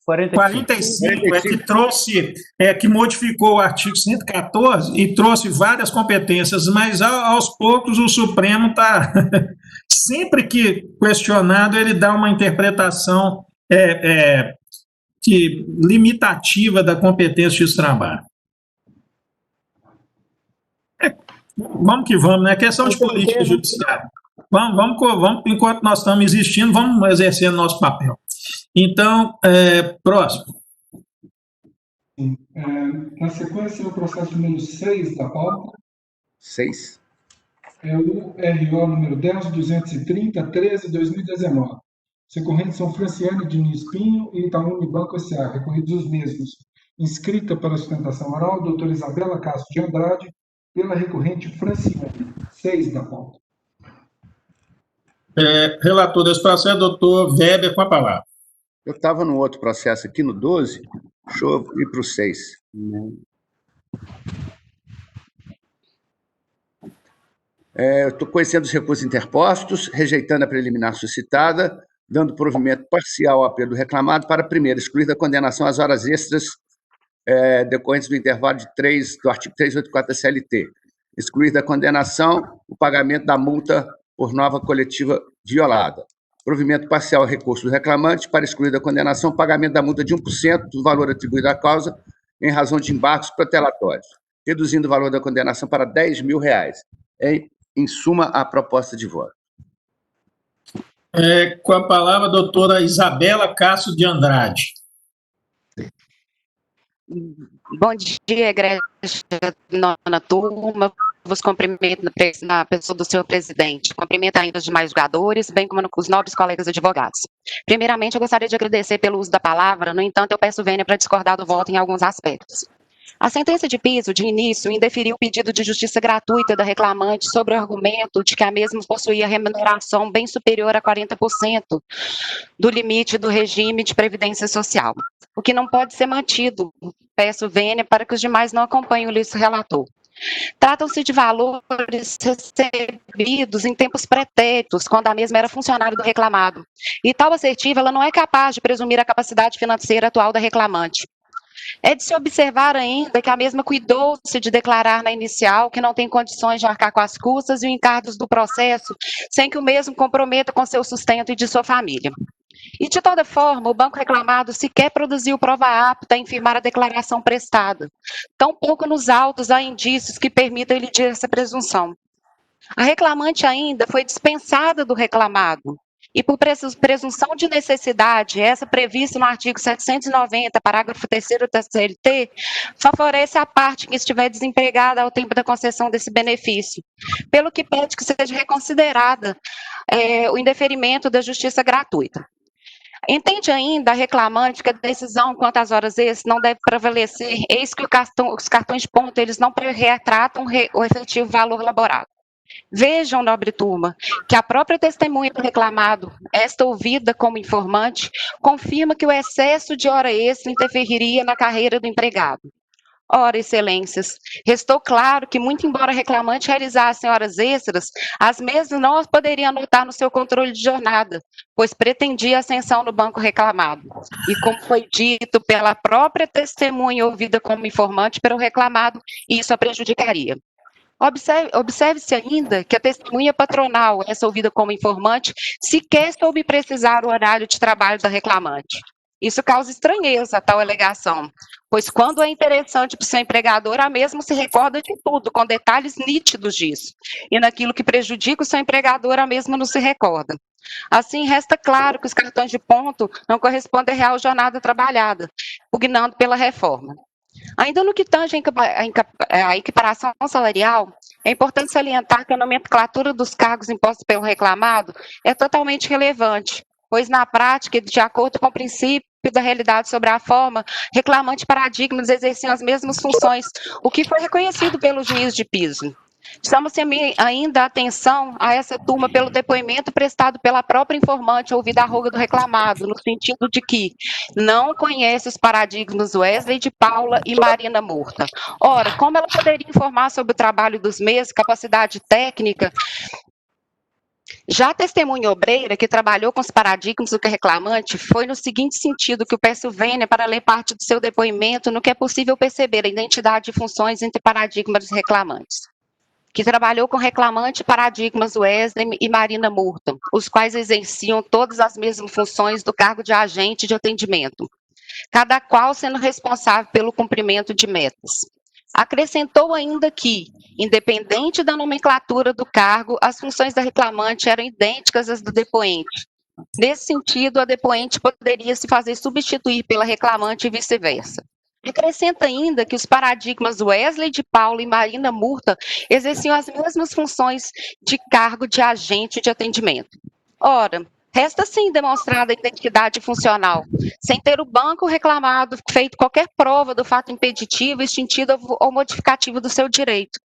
45 que trouxe, que modificou o artigo 114 e trouxe várias competências, mas aos poucos o Supremo está, sempre que questionado, ele dá uma interpretação limitativa da competência de trabalho. Vamos que vamos, né? Questão de política judiciária. Vamos, enquanto nós estamos existindo, vamos exercendo nosso papel. Então, próximo. Na sequência, o processo número 6 da pauta. 6. É o RO número 10.230/13/2019. Os recorrentes são Franciane Diniz Pinho e Itaú Unibanco S.A., recorridos os mesmos. Inscrita para sustentação oral, doutora Isabela Castro de Andrade, pela recorrente Franciane. 6 da pauta. Relator desse processo, doutor Weber, com a palavra. Eu estava no outro processo aqui, no 12. Deixa eu ir para o 6. Eu estou conhecendo os recursos interpostos, rejeitando a preliminar suscitada, dando provimento parcial ao apelo do reclamado para, primeiro, excluir da condenação as horas extras decorrentes do intervalo do artigo 384 da CLT. Excluir da condenação o pagamento da multa por nova coletiva violada. Provimento parcial ao recurso do reclamante para excluir da condenação o pagamento da multa de 1% do valor atribuído à causa em razão de embargos protelatórios, reduzindo o valor da condenação para R$10 mil. Em suma, a proposta de voto. Com a palavra, a doutora Isabela Castro de Andrade. Bom dia, egrégia nona turma. Vos cumprimento na pessoa do senhor presidente. Cumprimento ainda os demais jogadores, bem como os nobres colegas advogados. Primeiramente, eu gostaria de agradecer pelo uso da palavra, no entanto, eu peço vênia para discordar do voto em alguns aspectos. A sentença de piso, de início, indeferiu o pedido de justiça gratuita da reclamante sobre o argumento de que a mesma possuía remuneração bem superior a 40% do limite do regime de previdência social, o que não pode ser mantido. Peço vênia para que os demais não acompanhem o listo relator. Tratam-se de valores recebidos em tempos pretéritos, quando a mesma era funcionária do reclamado, e tal assertiva ela não é capaz de presumir a capacidade financeira atual da reclamante. É de se observar ainda que a mesma cuidou-se de declarar na inicial que não tem condições de arcar com as custas e os encargos do processo, sem que o mesmo comprometa com seu sustento e de sua família. E, de toda forma, o banco reclamado sequer produziu prova apta a infirmar a declaração prestada. Tampouco nos autos há indícios que permitam elidir essa presunção. A reclamante ainda foi dispensada do reclamado, e por presunção de necessidade, essa prevista no artigo 790, parágrafo 3º da CLT, favorece a parte que estiver desempregada ao tempo da concessão desse benefício, pelo que pede que seja reconsiderada o indeferimento da justiça gratuita. Entende ainda a reclamante que a decisão quanto às horas extras não deve prevalecer, eis que os cartões de ponto eles não retratam o efetivo valor laborado. Vejam, nobre turma, que a própria testemunha do reclamado, esta ouvida como informante, confirma que o excesso de hora extra interferiria na carreira do empregado. Ora, excelências, restou claro que, muito embora a reclamante realizasse horas extras, as mesmas não as poderia anotar no seu controle de jornada, pois pretendia ascensão no banco reclamado. E como foi dito pela própria testemunha ouvida como informante pelo reclamado, isso a prejudicaria. Observe-se ainda que a testemunha patronal, essa ouvida como informante, sequer soube precisar o horário de trabalho da reclamante. Isso causa estranheza a tal alegação, pois quando é interessante para o seu empregador, a mesma se recorda de tudo, com detalhes nítidos disso, e naquilo que prejudica o seu empregador, a mesma não se recorda. Assim, resta claro que os cartões de ponto não correspondem à real jornada trabalhada, pugnando pela reforma. Ainda no que tange a equiparação salarial, é importante salientar que a nomenclatura dos cargos impostos pelo reclamado é totalmente relevante, pois na prática, de acordo com o princípio da realidade sobre a forma, reclamante e paradigmas exerciam as mesmas funções, o que foi reconhecido pelo juiz de piso. Chamamos ainda a atenção a essa turma pelo depoimento prestado pela própria informante ouvida a roga do reclamado, no sentido de que não conhece os paradigmas Wesley de Paula e Marina Murta. Ora, como ela poderia informar sobre o trabalho dos mesmos, capacidade técnica? Já a testemunha obreira, que trabalhou com os paradigmas do que reclamante, foi no seguinte sentido que eu peço vênia para ler parte do seu depoimento no que é possível perceber a identidade de funções entre paradigmas reclamantes. Que trabalhou com reclamante paradigmas Wesley e Marina Murta, os quais exerciam todas as mesmas funções do cargo de agente de atendimento, cada qual sendo responsável pelo cumprimento de metas. Acrescentou ainda que, independente da nomenclatura do cargo, as funções da reclamante eram idênticas às do depoente. Nesse sentido, a depoente poderia se fazer substituir pela reclamante e vice-versa. Acrescenta ainda que os paradigmas Wesley de Paulo e Marina Murta exerciam as mesmas funções de cargo de agente de atendimento. Ora, resta sim demonstrada a identidade funcional, sem ter o banco reclamado feito qualquer prova do fato impeditivo, extintivo ou modificativo do seu direito,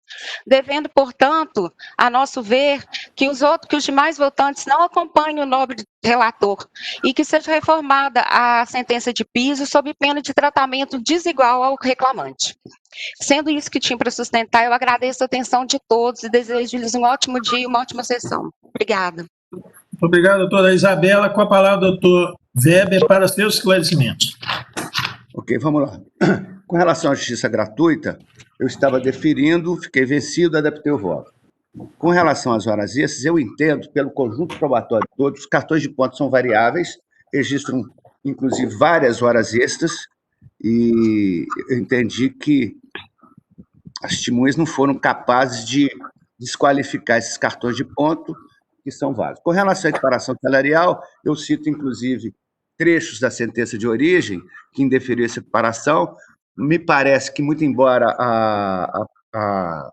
devendo, portanto, a nosso ver, que os demais votantes não acompanhem o nobre relator e que seja reformada a sentença de piso sob pena de tratamento desigual ao reclamante. Sendo isso que tinha para sustentar, eu agradeço a atenção de todos e desejo-lhes um ótimo dia e uma ótima sessão. Obrigada. Muito obrigado, doutora Isabela. Com a palavra, doutor Weber, para seus esclarecimentos. Ok, vamos lá. Com relação à justiça gratuita, eu estava deferindo, fiquei vencido, adaptei o voto. Com relação às horas extras, eu entendo, pelo conjunto probatório todo, os cartões de pontos são variáveis, registram, inclusive, várias horas extras, e eu entendi que as testemunhas não foram capazes de desqualificar esses cartões de ponto, que são válidos. Com relação à equiparação salarial, eu cito, inclusive, trechos da sentença de origem que indeferiu essa equiparação. Me parece que, muito embora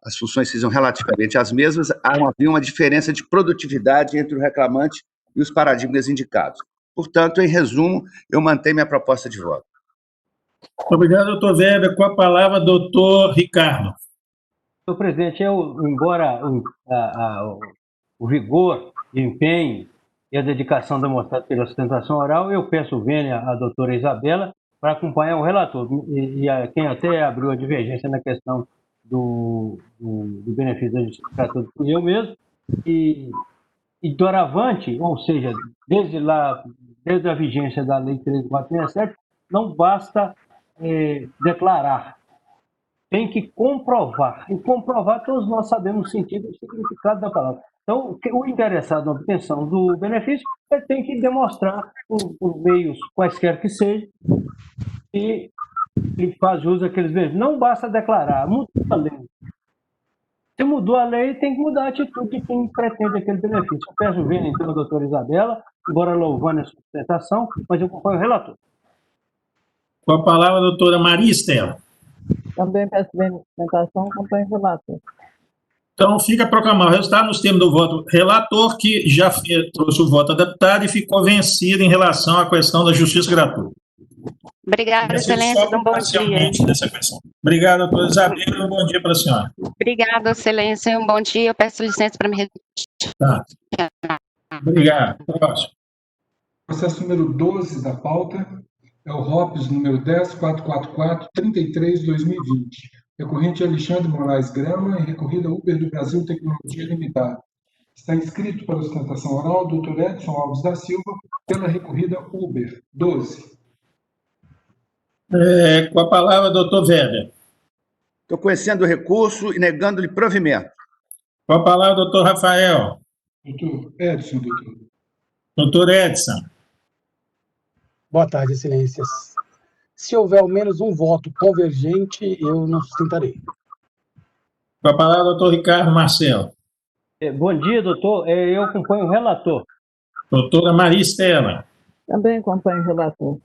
as funções sejam relativamente as mesmas, havia uma diferença de produtividade entre o reclamante e os paradigmas indicados. Portanto, em resumo, eu mantenho minha proposta de voto. Obrigado, doutor Weber. Com a palavra, doutor Ricardo. Senhor presidente, embora o vigor, o empenho e a dedicação demonstrada pela sustentação oral, eu peço vênia à doutora Isabela para acompanhar o relator, e a quem até abriu a divergência na questão do benefício da justiça gratuita fui eu mesmo, e doravante, ou seja, desde a vigência da Lei 13467, não basta declarar, tem que comprovar, e comprovar todos nós sabemos o sentido e o significado da palavra. Então, o interessado na obtenção do benefício tem que demonstrar, por meios quaisquer que sejam, que ele faz uso daqueles benefícios. Não basta declarar, mudou a lei. Se mudou a lei, tem que mudar a atitude de quem pretende aquele benefício. Eu peço vênia, então, a doutora Isabela, embora louvando a sustentação, mas eu acompanho o relator. Com a palavra, a doutora Maria Estela. Também peço vênia à sustentação, acompanho o relator. Então, fica proclamado o resultado nos termos do voto relator, que já trouxe o voto adaptado e ficou vencido em relação à questão da justiça gratuita. Obrigada, excelência. Um bom dia. Obrigado, doutora Isabela. Um bom dia para a senhora. Obrigada, excelência. Um bom dia. Eu peço licença para me retirar. Tá. Obrigado. Próximo. Processo número 12 da pauta é o ROPS número 10.444-33/2020. Recorrente Alexandre Moraes Grama e recorrida Uber do Brasil Tecnologia Limitada. Está inscrito para sustentação oral o Dr. Edson Alves da Silva pela recorrida Uber 12. Com a palavra, doutor Weber. Estou conhecendo o recurso e negando-lhe provimento. Com a palavra, doutor Rafael. Doutor Edson, doutor. Doutor Edson. Boa tarde, excelências. Se houver ao menos um voto convergente, eu não sustentarei. Com a palavra, doutor Ricardo Marcelo. Bom dia, doutor. Eu acompanho o relator. Doutora Maria Estela. Também acompanho o relator.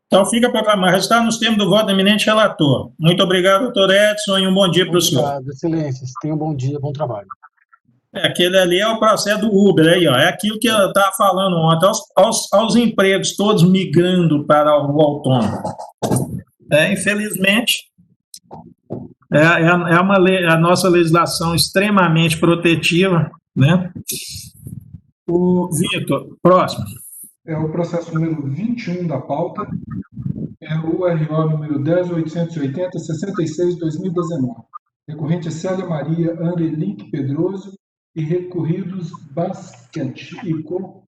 Então, fica proclamado. Resultado nos termos do voto do eminente relator. Muito obrigado, doutor Edson, e um bom dia para o senhor. Obrigado, excelências. Tenha um bom dia, bom trabalho. Aquele ali é o processo do Uber, aí, ó. É aquilo que eu estava falando ontem, aos empregos todos migrando para o autônomo. Infelizmente, a nossa legislação extremamente protetiva, né? O Vitor, próximo. É o processo número 21 da pauta, é o URO número 10.880-66/2019. Recorrente é Célia Maria Anrelic Pedroso e recorridos Basquete e Co.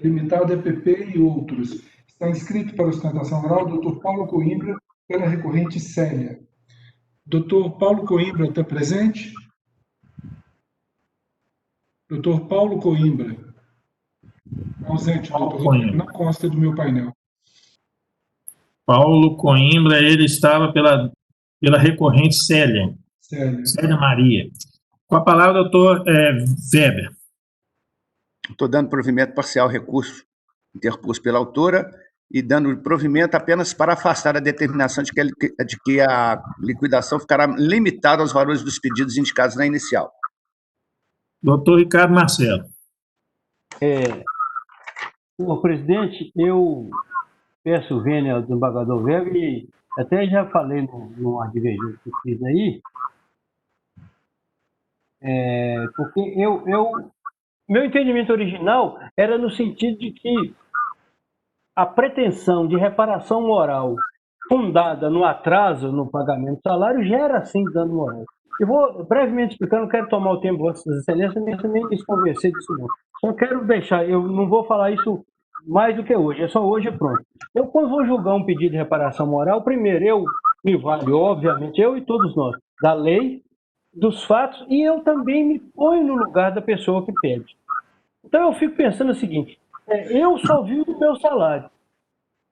Limitada, EPP e outros. Está inscrito para sustentação oral o Dr. Paulo Coimbra pela recorrente Célia. Dr. Paulo Coimbra está presente? Dr. Paulo Coimbra. Ausente, doutor. Não consta do meu painel. Paulo Coimbra, ele estava pela recorrente Célia. Célia Maria. Com a palavra, doutor Weber. Estou dando provimento parcial ao recurso interposto pela autora e dando provimento apenas para afastar a determinação de que a liquidação ficará limitada aos valores dos pedidos indicados na inicial. Doutor Ricardo Marcelo. Senhor presidente, eu peço vênia ao desembargador Weber e até já falei numa divergência que fiz aí, porque meu entendimento original era no sentido de que a pretensão de reparação moral fundada no atraso no pagamento do salário gera, sim, dano moral. Eu vou brevemente explicar, não quero tomar o tempo de Vossas Excelências, nem desconvencer disso não. Só quero deixar, eu não vou falar isso mais do que hoje, é só hoje e pronto. Eu, quando vou julgar um pedido de reparação moral, primeiro eu me valho, obviamente, eu e todos nós, da lei, dos fatos, e eu também me ponho no lugar da pessoa que pede. Então eu fico pensando o seguinte, eu só vivo do meu salário.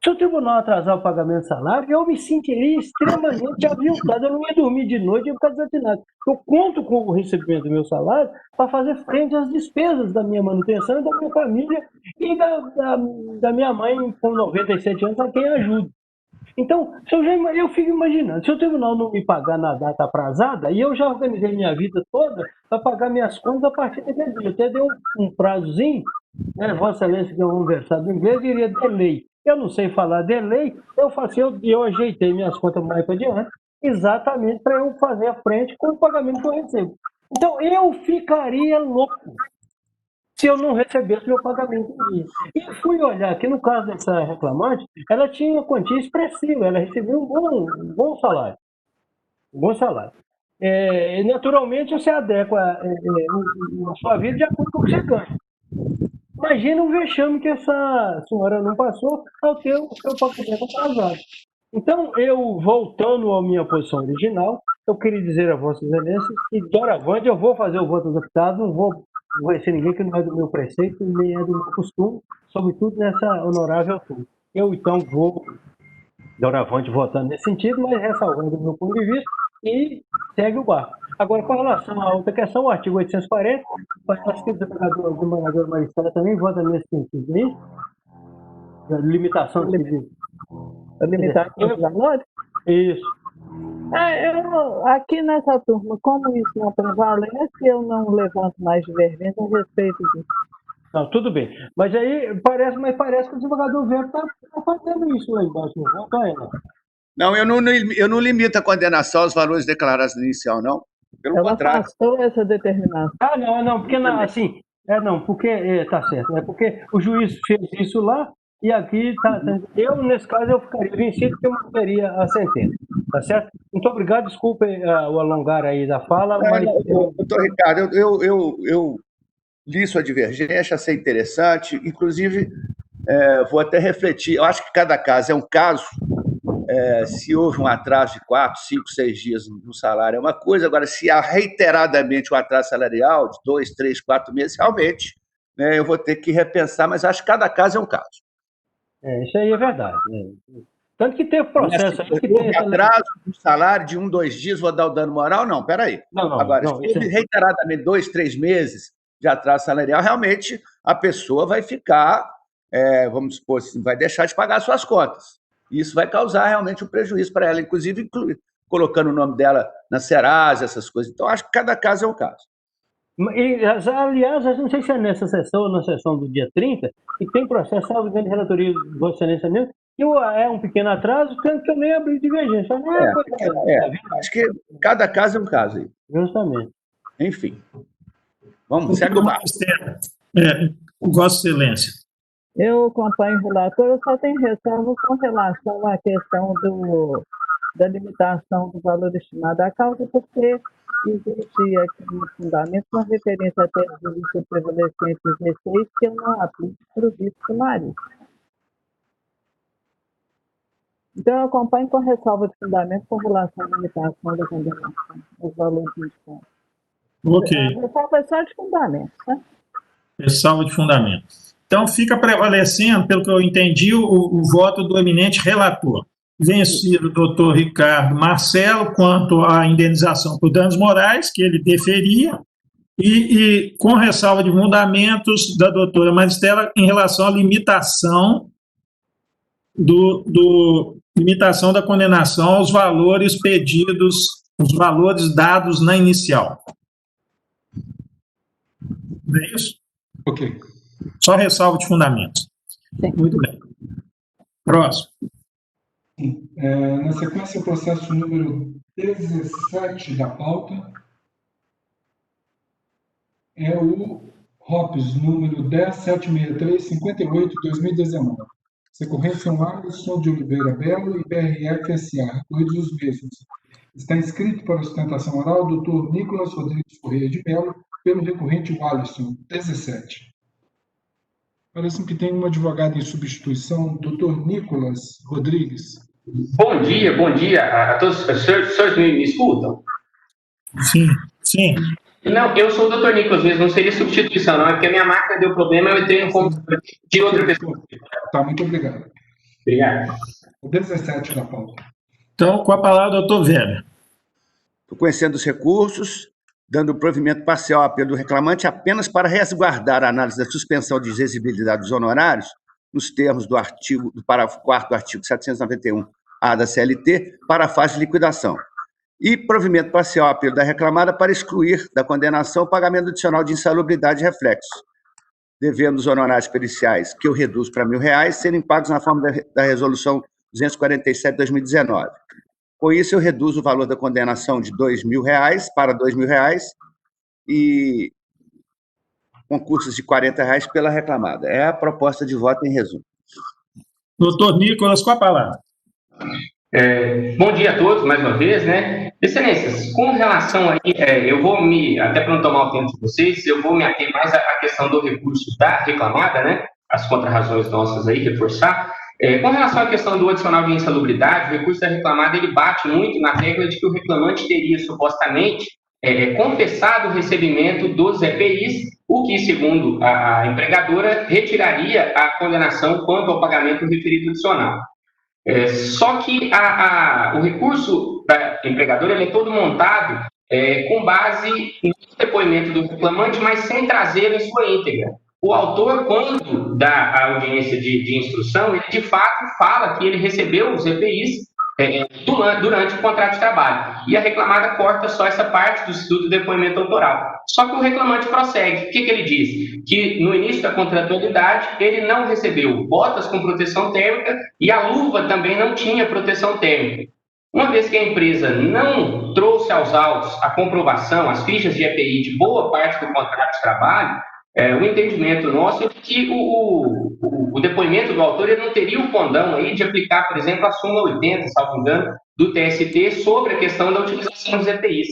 Se o tribunal atrasar o pagamento do salário, eu me sentiria extremamente aviltado. Eu não ia dormir de noite e ficar desatinado. Eu conto com o recebimento do meu salário para fazer frente às despesas da minha manutenção e da minha família e da minha mãe com 97 anos, a quem ajudo. Então, eu fico imaginando, se o tribunal não me pagar na data aprazada, e eu já organizei minha vida toda para pagar minhas contas a partir daquele dia. Até deu um prazozinho, né? Vossa Excelência, que é um versado em inglês, diria delay. Eu não sei falar delay, eu faço, eu ajeitei minhas contas mais para diante, exatamente para eu fazer a frente com o pagamento que eu recebo. Então, eu ficaria louco se eu não recebesse meu pagamento em dia. E fui olhar aqui, no caso dessa reclamante, ela tinha uma quantia expressiva, ela recebeu um bom salário. Um bom salário. Naturalmente, você adequa a sua vida de acordo com o que você ganha. Imagina o vexame que essa senhora não passou ao ter o seu pagamento atrasado. Então, eu, voltando à minha posição original, eu queria dizer a Vossas Excelências que, doravante, eu vou fazer o voto adaptado, não vou ser ninguém que não é do meu preceito, nem é do meu costume, sobretudo nessa honorável turma. Eu, então, vou, doravante, votando nesse sentido, mas ressalvando o meu ponto de vista e segue o barco. Agora, com relação à outra questão, o artigo 840, parece que o desembargador Maristela também vota nesse sentido, hein? A limitação do pedido. A limitação dos valores? Isso. Aqui nessa turma, como isso não prevalece, eu não levanto mais divergência a respeito disso. Não, tudo bem. Mas aí parece que o desembargador Weber está fazendo isso lá embaixo. Não, eu não limito a condenação aos valores declarados no inicial, não. Pelo contrário. Afastou essa determinação. Não, porque assim, porque tá certo, porque o juiz fez isso lá e aqui eu, nesse caso, eu ficaria vencido porque eu manteria a sentença, tá certo? Muito obrigado, desculpe o alongar aí da fala. Doutor Ricardo, eu li sua divergência, achei interessante, inclusive vou até refletir, eu acho que cada caso é um caso. Se houve um atraso de 4, 5, 6 dias no salário é uma coisa, agora se há reiteradamente um atraso salarial de 2, 3, 4 meses, realmente, né, eu vou ter que repensar, mas acho que cada caso é um caso. Isso aí é verdade. Tanto que teve processo aí que tem atraso do salário de 1, 2 dias, vou dar o dano moral? Não, peraí. Agora, se houve reiteradamente 2, 3 meses de atraso salarial, realmente a pessoa vai ficar, vamos supor, vai deixar de pagar suas contas. Isso vai causar realmente um prejuízo para ela, inclusive colocando o nome dela na Serasa, essas coisas. Então, acho que cada caso é um caso. Aliás, eu não sei se é nessa sessão ou na sessão do dia 30, que tem processo, salvo engano, de relatoria de Vossa Excelência mesmo, que é um pequeno atraso, tanto que eu nem abri divergência. Acho que cada caso é um caso aí. Justamente. Enfim. Vamos, segue o barco. Vossa Excelência. Eu acompanho o relator, eu só tenho ressalva com relação à questão da limitação do valor estimado à causa, porque existe aqui no fundamento uma referência até ao juízo prevalecente 16, que eu não aplico para o vício sumário. Então, eu acompanho com ressalva de fundamento com relação à limitação da condenação, os valores indicados. Ok. A ressalva é só de fundamento, tá? Ressalva de fundamento. Então, fica prevalecendo, pelo que eu entendi, o voto do eminente relator. Vencido o doutor Ricardo Marcelo quanto à indenização por danos morais, que ele deferia, e com ressalva de fundamentos da doutora Maristela em relação à limitação limitação da condenação aos valores pedidos, os valores dados na inicial. Não é isso? Ok. Só ressalva de fundamentos. Muito bem. Próximo. Na sequência, o processo número 17 da pauta é o ROPS número 10763-58-2019. Secorrência Alisson de Oliveira Belo e BRF-SA, recorridos os mesmos. Está inscrito para sustentação oral o Dr. Nicolas Rodrigues Correia de Melo, pelo recorrente Alisson, 17. Parece que tem um advogado em substituição, Dr. Nicolas Rodrigues. Bom dia a todos. Os senhores me escutam? Sim, sim. Não, eu sou o Dr. Nicolas mesmo, não seria substituição, não, é porque a minha máquina deu problema, eu entrei no computador de outra pessoa. Tá, muito obrigado. Obrigado. O 17 da pauta. Então, com a palavra, doutor Weber. Estou conhecendo os recursos, dando provimento parcial ao apelo do reclamante apenas para resguardar a análise da suspensão de exigibilidade dos honorários nos termos do parágrafo 4º do artigo 791-A da CLT para a fase de liquidação. E provimento parcial ao apelo da reclamada para excluir da condenação o pagamento adicional de insalubridade e reflexos, devendo os honorários periciais, que eu reduzo para R$1.000, serem pagos na forma da resolução 247/2019. Com isso, eu reduzo o valor da condenação de R$2.000 para R$2.000 e concursos de R$40 pela reclamada. É a proposta de voto em resumo. Doutor Nicolas, com a palavra. Bom dia a todos, mais uma vez, né? Excelências, com relação aí, eu vou até para não tomar o tempo de vocês, eu vou me ater mais à questão do recurso da reclamada, né? As contrarrazões nossas aí, reforçar. Com relação à questão do adicional de insalubridade, o recurso da reclamada, ele bate muito na tecla de que o reclamante teria, supostamente, confessado o recebimento dos EPIs, o que, segundo a empregadora, retiraria a condenação quanto ao pagamento do referido adicional. Só que o recurso da empregadora ele é todo montado com base no depoimento do reclamante, mas sem trazê-lo em sua íntegra. O autor, quando dá a audiência de instrução, ele de fato fala que ele recebeu os EPIs durante o contrato de trabalho. E a reclamada corta só essa parte do depoimento autoral. Só que o reclamante prossegue. O que ele diz? Que no início da contratualidade ele não recebeu botas com proteção térmica e a luva também não tinha proteção térmica. Uma vez que a empresa não trouxe aos autos a comprovação, as fichas de EPI de boa parte do contrato de trabalho, o entendimento nosso é que o depoimento do autor ele não teria o condão aí de aplicar, por exemplo, a súmula 80, salvo engano, do TST sobre a questão da utilização dos EPIs.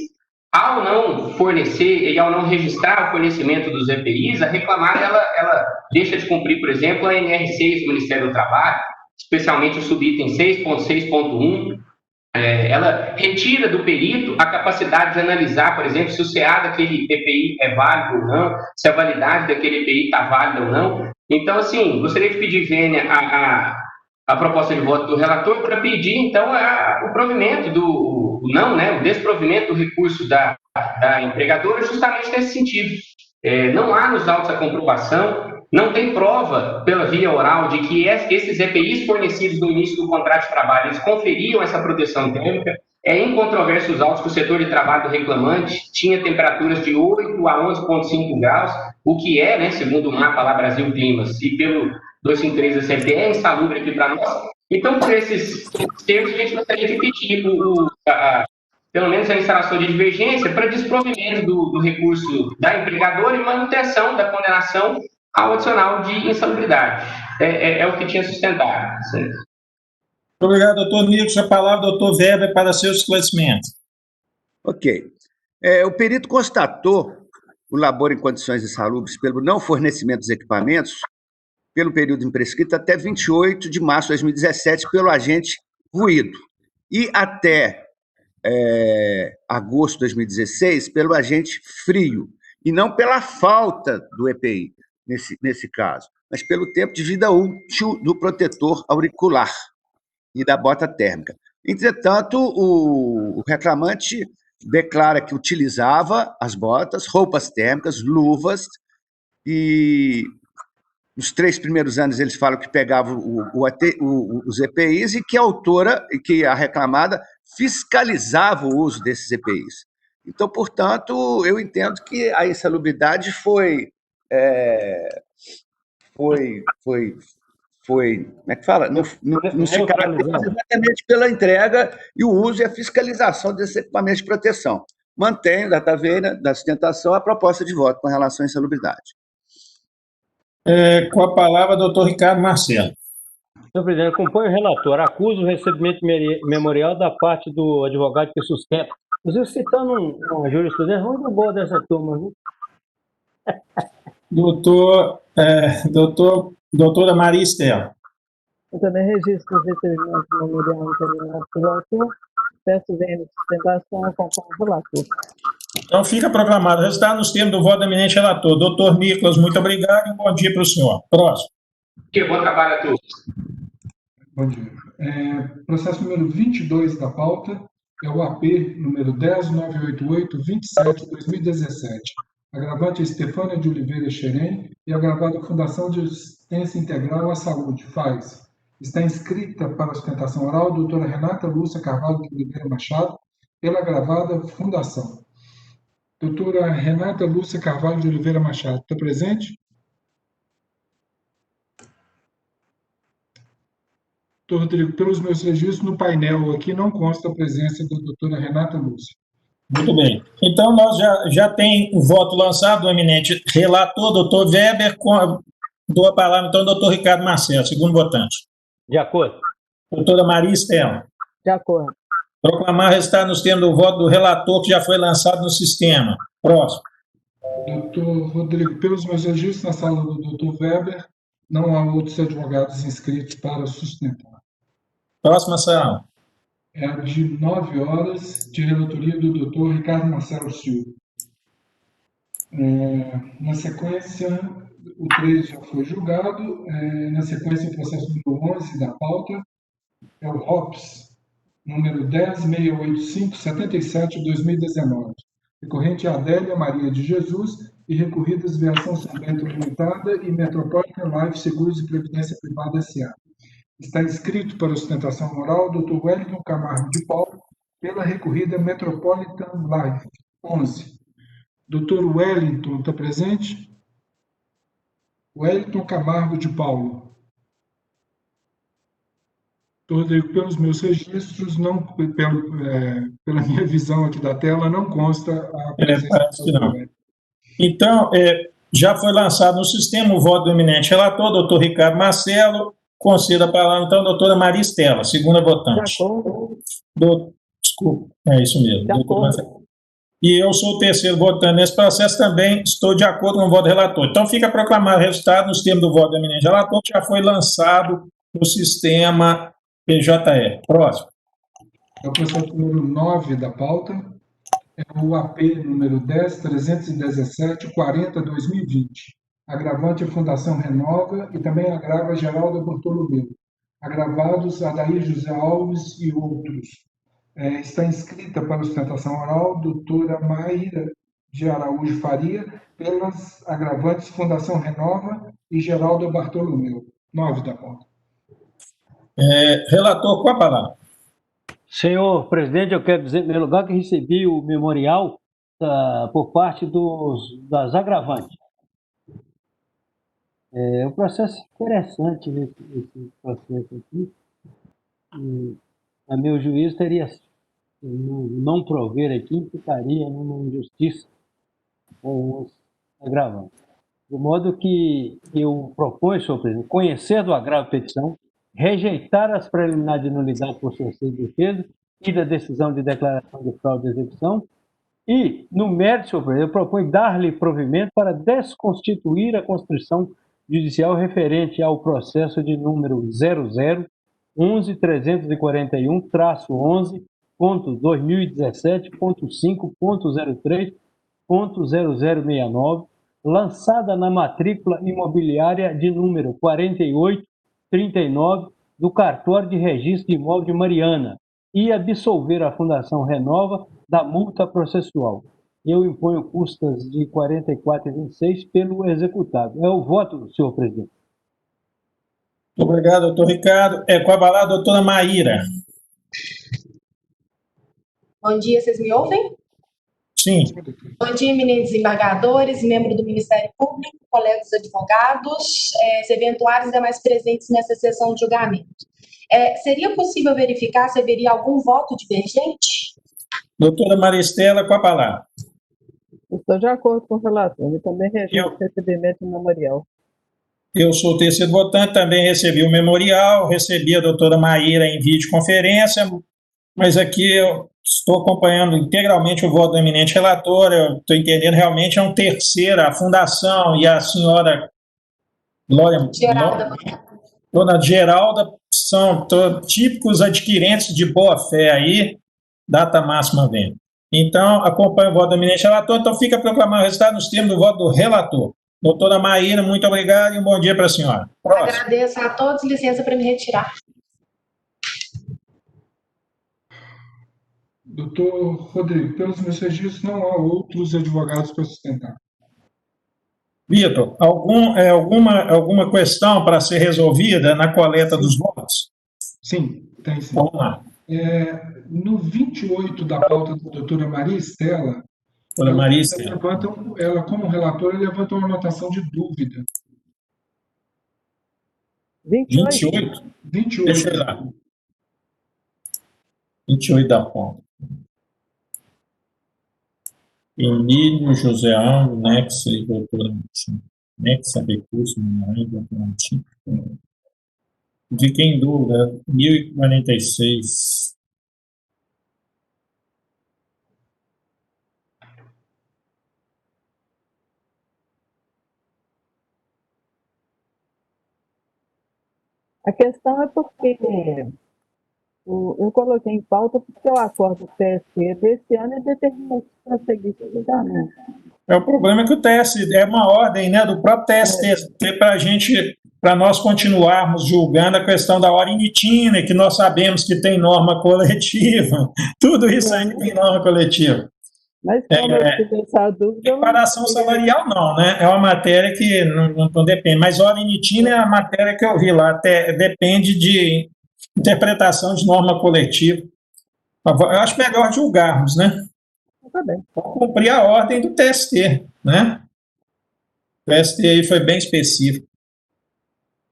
Ao não fornecer e ao não registrar o fornecimento dos EPIs, a reclamada ela deixa de cumprir, por exemplo, a NR6 do Ministério do Trabalho, especialmente o subitem 6.6.1, ela retira do perito a capacidade de analisar, por exemplo, se o CA daquele EPI é válido ou não, se a validade daquele EPI está válida ou não. Então, assim, gostaria de pedir, Vênia, a proposta de voto do relator para pedir, então, o provimento o desprovimento do recurso da empregadora justamente nesse sentido. Não há nos autos a comprovação, não tem prova pela via oral de que esses EPIs fornecidos no início do contrato de trabalho, eles conferiam essa proteção térmica. É incontroverso os autos que o setor de trabalho do reclamante tinha temperaturas de 8 a 11,5 graus, o que é, né, segundo o mapa lá Brasil Climas, e pelo 253 da CLT, é insalubre aqui para nós. Então, por esses termos, a gente gostaria de pedir pelo menos a instalação de divergência para desprovimento do recurso da empregadora e manutenção da condenação ao adicional de insalubridade. É o que tinha sustentado. Muito obrigado, doutor Nicolas. A palavra, doutor Weber, para seus esclarecimentos. Ok. O perito constatou o labor em condições insalubres pelo não fornecimento dos equipamentos pelo período imprescrito até 28 de março de 2017 pelo agente ruído e até agosto de 2016 pelo agente frio, e não pela falta do EPI, nesse caso, mas pelo tempo de vida útil do protetor auricular e da bota térmica. Entretanto, o reclamante declara que utilizava as botas, roupas térmicas, luvas, e nos 3 primeiros anos eles falam que pegavam os EPIs e que a reclamada fiscalizava o uso desses EPIs. Então, portanto, eu entendo que a insalubridade foi como é que fala? Não se caracteriza exatamente pela entrega e o uso e a fiscalização desses equipamentos de proteção. Mantenho, data veia da sustentação, a proposta de voto com relação à insalubridade. Com a palavra, doutor Ricardo Marcelo. Senhor presidente, acompanho o relator. Acuso o recebimento memorial da parte do advogado que sustenta. Inclusive, citando uma jurisprudência muito boa dessa turma, viu? Doutora Maria Estela. Eu também registro os determinados memorial encaminhado pelo autor. Peço bem a sustentação, acompanho o relator. Então, fica proclamado o resultado nos termos do voto do eminente relator. Doutor Nicolas, muito obrigado e um bom dia para o senhor. Próximo. Bom trabalho a todos. Bom dia. Processo número 22 da pauta é o AP número 10988-27-2017. Agravante Estefânia de Oliveira Xerém e agravada Fundação de Assistência Integral à Saúde, FAIS. Está inscrita para a sustentação oral a doutora Renata Lúcia Carvalho de Oliveira Machado, pela agravada Fundação. Doutora Renata Lúcia Carvalho de Oliveira Machado, está presente? Doutor Rodrigo, pelos meus registros no painel aqui não consta a presença da doutora Renata Lúcia. Muito bem. Então, nós já tem o voto lançado do eminente relator, doutor Weber, dou a palavra, então, ao doutor Ricardo Marcelo, segundo votante. De acordo. Doutora Maria Estela. De acordo. Proclamar o resultado nos termos do voto do relator, que já foi lançado no sistema. Próximo. Doutor Rodrigo, pelos meus registros na sala do doutor Weber, não há outros advogados inscritos para sustentar. Próxima sala. É a de 9 horas, de relatoria do doutor Ricardo Marcelo Silva. Na sequência, o 3 já foi julgado. Na sequência, o processo número 11 da pauta é o ROPS, número 10.685/77/2019. Recorrente a Adélia Maria de Jesus e recorridas via Ação São Bento Limitada e Metropolitan Life Seguros e Previdência Privada S.A. Está inscrito para sustentação oral o Dr. Wellington Camargo de Paulo, pela recorrida Metropolitan Life 11. Dr. Wellington, está presente? Wellington Camargo de Paulo. Doutor Rodrigo, pelos meus registros, pela minha visão aqui da tela, não consta a presença parece que do não. Wellington. Então, já foi lançado no sistema o voto do eminente relator, doutor Ricardo Marcelo. Conceda a palavra, então, a doutora Maria Estela, segunda votante. Desculpa, é isso mesmo. E eu sou o terceiro votante nesse processo, também estou de acordo com o voto do relator. Então, fica proclamado o resultado nos termos do voto do eminente relator, que já foi lançado no sistema PJE. Próximo. É o processo número 9 da pauta, é o AP número 10.317/40/2020. Agravante a Fundação Renova e também agrava Geraldo Bartolomeu. Agravados Adair José Alves e outros. Está inscrita para sustentação oral doutora Maíra de Araújo Faria, pelas agravantes Fundação Renova e Geraldo Bartolomeu. 9 da pauta. Relator, com a palavra. Senhor presidente, eu quero dizer, em primeiro lugar, que recebi o memorial por parte das agravantes. É um processo interessante esse processo aqui. A meu juízo, teria não prover aqui, implicaria numa injustiça com os agravantes. De modo que eu proponho, senhor presidente, conhecer do agravo de petição, rejeitar as preliminares de nulidade por cerceio de defesa e da decisão de declaração de fraude de execução e, no mérito, senhor presidente, eu proponho dar-lhe provimento para desconstituir a constrição judicial referente ao processo de número 0011-341-2017.5.03.0069, lançada na matrícula imobiliária de número 4839 do Cartório de Registro de Imóvel de Mariana e absolver a Fundação Renova da multa processual. Eu imponho custas de R$ 44,26 pelo executado. É o voto, senhor presidente. Muito obrigado, doutor Ricardo. Com a palavra, a doutora Maíra. Bom dia, vocês me ouvem? Sim. Bom dia, eminentes desembargadores, membros do Ministério Público, colegas advogados, eventuais e demais presentes nessa sessão de julgamento. Seria possível verificar se haveria algum voto divergente? Doutora Maristela, com a palavra. Estou de acordo com o relator, e também registro o recebimento do memorial. Eu sou o terceiro votante, também recebi o memorial, recebi a doutora Maíra em videoconferência, mas aqui eu estou acompanhando integralmente o voto do eminente relator, eu estou entendendo realmente é um terceiro, a fundação e a senhora dona Geralda são típicos adquirentes de boa-fé aí, data máxima vem. Então, acompanho o voto do eminente relator, então fica proclamado o resultado nos termos do voto do relator. Doutora Maíra, muito obrigado e um bom dia para a senhora. Próximo. Agradeço a todos, licença para me retirar. Doutor Rodrigo, pelos meus registros, não há outros advogados para sustentar. Vitor, alguma questão para ser resolvida na coleta dos votos? Sim, tem sim. Vamos lá. No 28 da pauta da doutora Maria Estela, ela, como relatora, levanta uma anotação de dúvida. 28? 28. Deixa eu ir lá. 28 da pauta. Emílio José Alves, Nexa e doutora Martim. Nexa, recurso, memória, doutora Martim. Fiquei em dúvida, 1046. A questão é porque eu coloquei em pauta porque o acordo do TSE desse ano é determinante para seguir esse julgamento. O problema é que o TSE é uma ordem, né, do próprio TSE para nós continuarmos julgando a questão da hora initina, que nós sabemos que tem norma coletiva, tudo isso aí tem norma coletiva. Mas como eu tive essa dúvida... Equiparação salarial não, né? É uma matéria que não depende, mas hora initina é a matéria que eu vi lá, até depende de interpretação de norma coletiva. Eu acho melhor julgarmos, né? Tá bem. Cumprir a ordem do TST, né? O TST aí foi bem específico.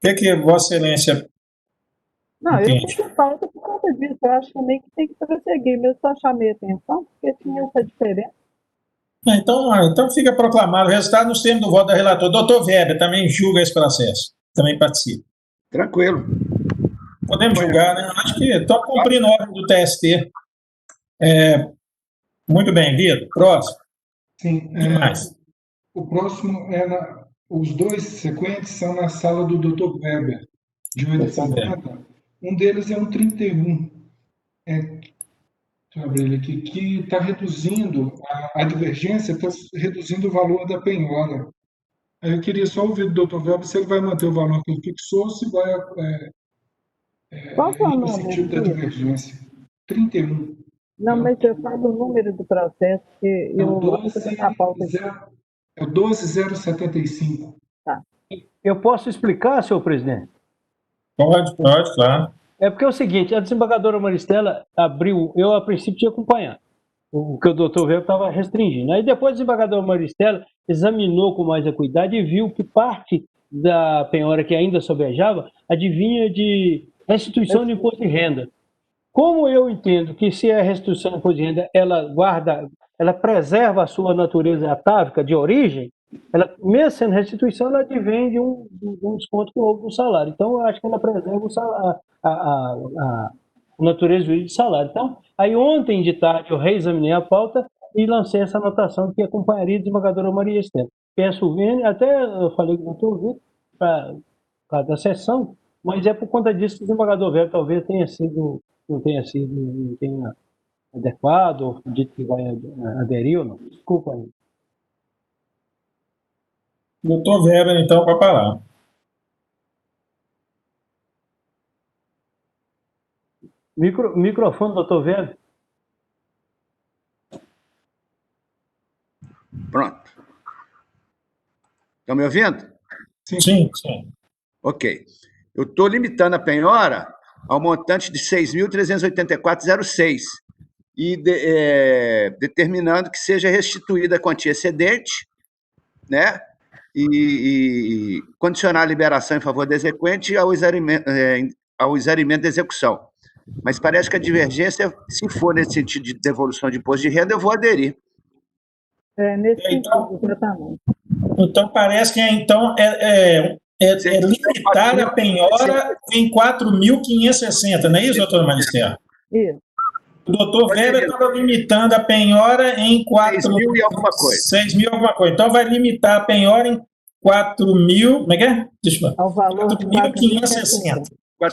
O que Vossa Excelência Não, entende? eu tenho pauta por conta disso. Eu acho também que tem que prosseguir. Eu só chamei a atenção porque tinha essa diferença. Então fica proclamado o resultado nos termos do voto da relatora. Doutor Weber também julga esse processo, também participa. Tranquilo. Podemos julgar, né? Acho que estão cumprindo a ordem do TST. Muito bem, Vitor. Próximo. Sim. O que mais? O próximo os dois sequentes são na sala do Dr. Weber, de 850. Um deles é um 31. Deixa eu abrir ele aqui, que está reduzindo, a divergência está reduzindo o valor da penhora. Aí eu queria só ouvir do Dr. Weber se ele vai manter o valor que ele fixou, se vai Qual que é o no número? sentido da divergência. 31. Não, mas eu falo o número do processo, que É eu o na pauta. É o 12075. Tá. Eu posso explicar, senhor presidente? Pode, claro. É porque é o seguinte, a desembargadora Maristela abriu, eu a princípio tinha acompanhado o que o doutor Weber estava restringindo. Aí depois a desembargadora Maristela examinou com mais acuidade e viu que parte da penhora que ainda sobejava advinha de restituição de imposto de renda. Como eu entendo que se é restituição de imposto de renda, ela preserva a sua natureza atávica de origem, ela, mesmo sendo restituição, ela advém de um desconto que houve no salário. Então, eu acho que ela preserva a natureza jurídica de salário. Então, aí ontem de tarde eu reexaminei a pauta e lancei essa anotação que acompanharia a desembargadora Maria Estela. Peço o vênio, até eu falei com o doutor Vitor, para da sessão, mas é por conta disso que o desembargador Weber talvez não tenha adequado, ou dito que vai aderir ou não. Desculpa aí. Doutor Weber, então, com a palavra. Microfone, doutor Weber. Pronto. Estão me ouvindo? Sim. Ok. Eu estou limitando a penhora ao montante de 6.384,06 e determinando que seja restituída a quantia excedente, né? E condicionar a liberação em favor do exequente ao exaurimento da execução. Mas parece que a divergência, se for nesse sentido de devolução de imposto de renda, eu vou aderir. Nesse sentido, exatamente. Então, parece que limitar a penhora em 4.560, não é isso, doutora Maristela? Isso. O doutor Weber estava limitando a penhora em 6.000 e alguma coisa. 6.000 alguma coisa. Então, vai limitar a penhora em 4.000, como é que é? Deixa eu ver. Ao valor de 4.560.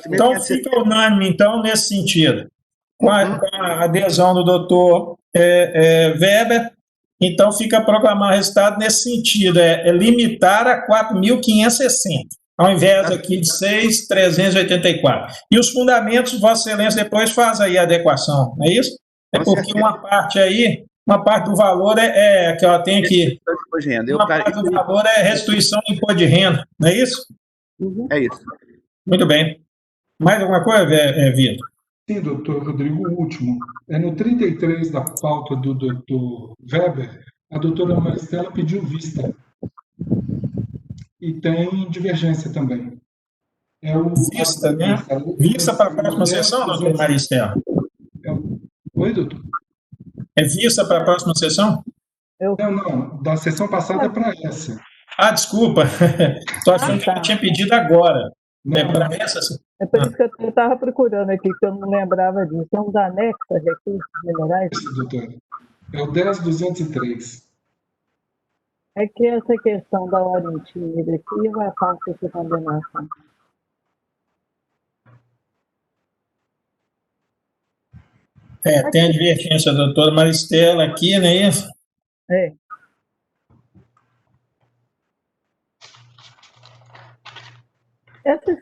Então, fica unânime, então, nesse sentido. Com a adesão do doutor Weber, então fica proclamar o resultado nesse sentido, limitar a 4.560, ao invés aqui de 6.384. E os fundamentos, Vossa Excelência depois faz aí a adequação, não é isso? É porque uma parte do valor que ela tem aqui, uma parte do valor é restituição do imposto de renda, não é isso? É isso. Muito bem. Mais alguma coisa, Vitor? Sim, doutor Rodrigo, o último. No 33 da pauta do doutor Weber, a doutora Maristela pediu vista. E tem divergência também. Vista, né? Vista para a próxima sessão, doutora Maristela? Oi, doutor? É vista para a próxima sessão? Não. Da sessão passada para essa. Ah, desculpa. Estou achando que eu tinha pedido agora. Para essa? É por isso que eu estava procurando aqui, que eu não lembrava disso. É um da anexo a recursos minerais? Isso, doutor. É o 10.203. É que essa questão da ordem tímida aqui vai passar essa condenação. Tem a advertência da doutora Maristela aqui, não é isso? Esses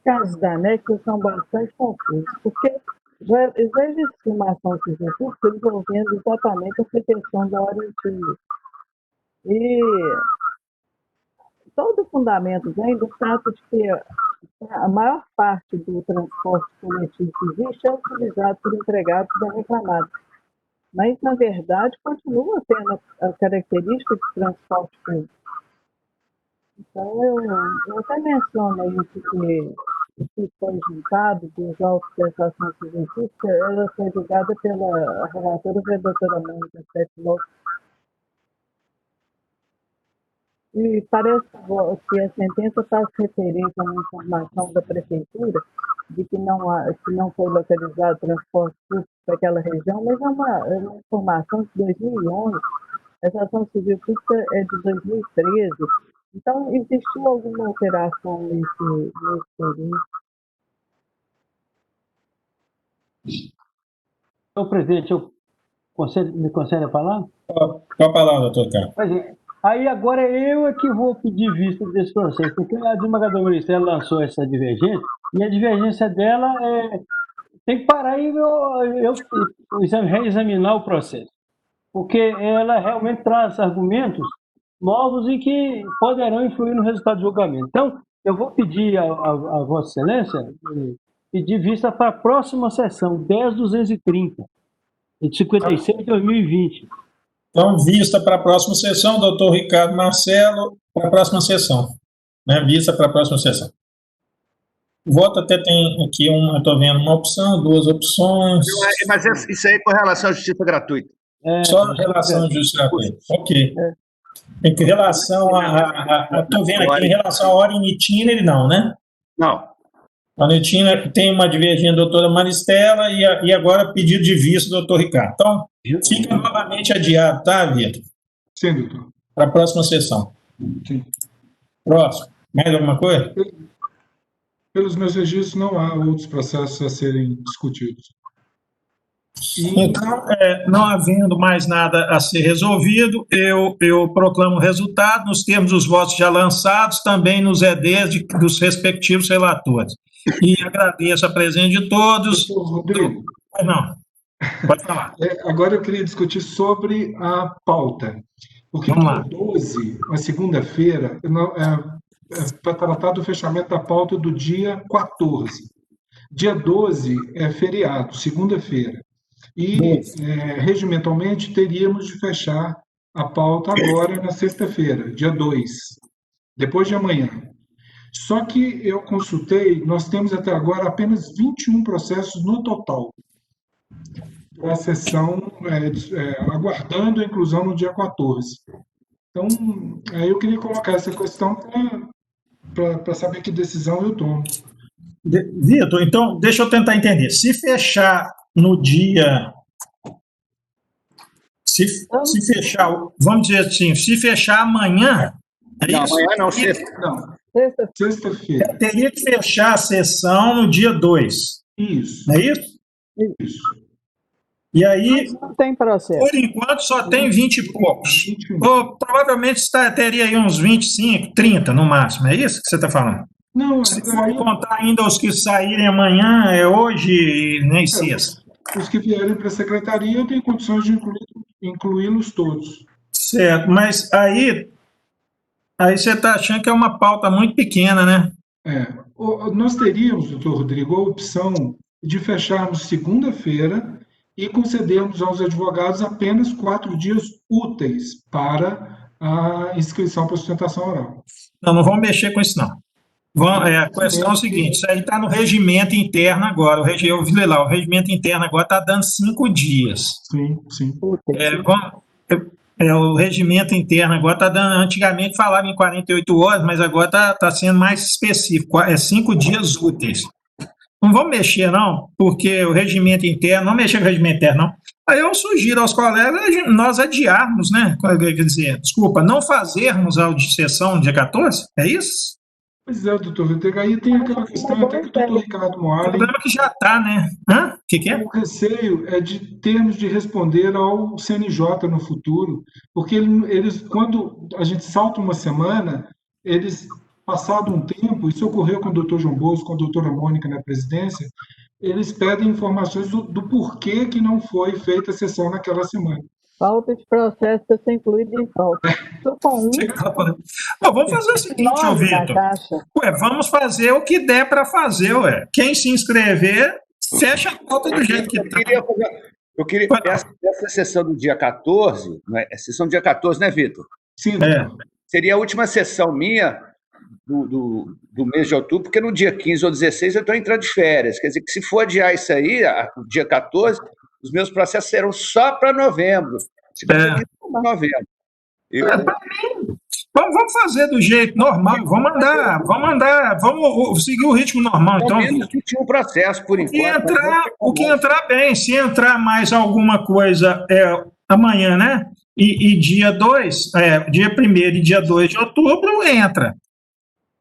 casos da anexo são bastante confusos, porque já existe uma ação civil pública envolvendo exatamente essa questão da ordem tímida. E todo o fundamento vem do fato de que a maior parte do transporte coletivo que existe é utilizado por empregados da reclamada. Mas, na verdade, continua tendo a característica de transporte público. Então, eu até menciono isso que foi juntado dos autos de prestação civil pública, ela foi julgada pela relatora da doutora Mônica Sete Lopes. E parece que a sentença faz referência a uma informação da prefeitura de que não foi localizado transporte público para aquela região, mas é uma informação de 2011, essa ação civil pública é de 2013. Então, existiu alguma alteração nesse período? Senhor presidente, me concede a palavra? Qual a palavra, doutor Carlos? Aí agora eu que vou pedir vista desse processo, porque a desembargadora Maristela lançou essa divergência, e a divergência dela tem que parar e eu reexaminar o processo, porque ela realmente traz argumentos novos e que poderão influir no resultado do julgamento. Então, eu vou pedir a Vossa Excelência, pedir vista para a próxima sessão, 10.230, de 56 de 2020. Então, vista para a próxima sessão, doutor Ricardo Marcelo, para a próxima sessão. Né? Vista para a próxima sessão. O voto até tem aqui estou vendo uma opção, duas opções. Mas isso aí é com relação à justiça gratuita. Só relação à justiça gratuita. Ok. Em relação estou vendo aqui, em relação à ordem itinere, não, né? Não. A ordem itinere tem uma divergência da doutora Maristela e agora pedido de vista do doutor Ricardo. Então, fica novamente adiado, tá, Vitor? Sim, doutor. Para a próxima sessão. Sim. Próximo. Mais alguma coisa? Pelos meus registros, não há outros processos a serem discutidos. Então, não havendo mais nada a ser resolvido, eu proclamo o resultado nos termos dos votos já lançados, também nos EDs dos respectivos relatores. E agradeço a presença de todos. Rodrigo. Não, pode falar. Agora eu queria discutir sobre a pauta. Porque no 12, na segunda-feira, para tratar do fechamento da pauta do dia 14. Dia 12 é feriado, segunda-feira. E, regimentalmente, teríamos de fechar a pauta agora na sexta-feira, dia 2, depois de amanhã. Só que eu consultei, nós temos até agora apenas 21 processos no total para a sessão, aguardando a inclusão no dia 14. Então, eu queria colocar essa questão para saber que decisão eu tomo. Vitor, então, deixa eu tentar entender. Se fechar no dia... Se fechar, vamos dizer assim, se fechar amanhã... Não, amanhã não, sexta. Não, sexta-feira. Teria que fechar a sessão no dia 2. Isso. Não é isso? Isso. E aí, não tem processo. Por enquanto, só tem 20 e poucos. Ou, provavelmente teria aí uns 25, 30 no máximo. É isso que você está falando? Não, se for contar ainda os que saírem amanhã, hoje, nem sexta. Os que vierem para a secretaria, eu tenho condições de incluí-los todos. Certo, mas aí você está achando que é uma pauta muito pequena, né? Nós teríamos, doutor Rodrigo, a opção de fecharmos segunda-feira e concedermos aos advogados apenas 4 dias úteis para a inscrição para sustentação oral. Não vamos mexer com isso, não. A questão é o seguinte, isso aí está no regimento interno agora, eu vi lá, o regimento interno agora está dando 5 dias. Sim, sim. O regimento interno agora está dando, antigamente falava em 48 horas, mas agora está sendo mais específico, 5 dias úteis. Não vamos mexer, não, porque o regimento interno, não mexer com o regimento interno, não. Aí eu sugiro aos colegas nós adiarmos, né? Quer dizer, desculpa, não fazermos a sessão no dia 14, é isso? Pois é, doutor Rodrigo, aí tem aquela questão até que o doutor Ricardo Moara... O problema é que já está, né? O que é? O receio é de termos de responder ao CNJ no futuro, porque eles, quando a gente salta uma semana, eles, passado um tempo, isso ocorreu com o doutor João Bosco, com a doutora Mônica na presidência, eles pedem informações do porquê que não foi feita a sessão naquela semana. Falta de processo para ser incluído em pauta. Estou com vamos fazer o seguinte, Vitor. Vamos fazer o que der para fazer, ué. Quem se inscrever, fecha a pauta do jeito que está. Eu queria essa sessão do dia 14, né? A sessão do dia 14, né, Vitor? Sim. Seria a última sessão minha do mês de outubro, porque no dia 15 ou 16 eu estou entrando de férias. Quer dizer que se for adiar isso aí, o dia 14... os meus processos serão só para novembro. Para novembro. Vamos fazer do jeito normal. Vamos seguir o ritmo normal. Então, menos 21 processos, por enquanto. O que entrar bem, se entrar mais alguma coisa amanhã, né? E dia 2, dia 1º e dia 2 de outubro, entra.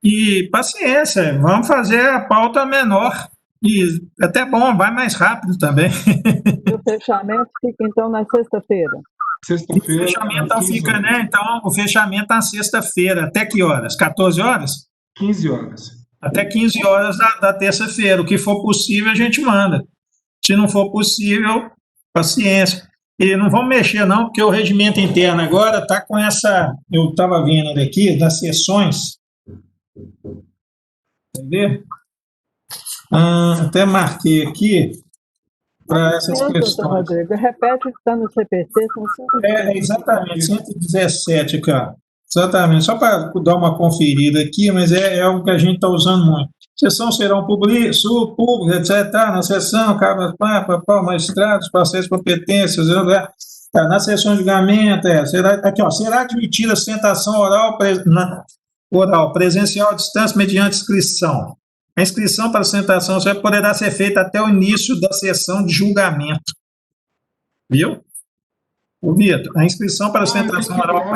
E paciência, vamos fazer a pauta menor. E até bom, vai mais rápido também. E o fechamento fica, então, na sexta-feira? Sexta-feira. O fechamento fica, né? Então, o fechamento na sexta-feira. Até que horas? 14 horas? 15 horas. Até 15 horas da terça-feira. O que for possível, a gente manda. Se não for possível, paciência. E não vamos mexer, não, porque o regimento interno agora está com essa... Eu estava vendo daqui, das sessões. Entendeu? Até marquei aqui para essas questões. Repete o que está no CPC, são 117. Exatamente, 117 aqui, ó. Exatamente, só para dar uma conferida aqui, mas é algo que a gente está usando muito. Sessão serão pública, etc. Na sessão, magistrados, processos, competências, na sessão de julgamento, será admitida a sustentação oral presencial à distância mediante inscrição. A inscrição para a sustentação poderá ser feita até o início da sessão de julgamento. Viu? Vitor, a inscrição para a sustentação oral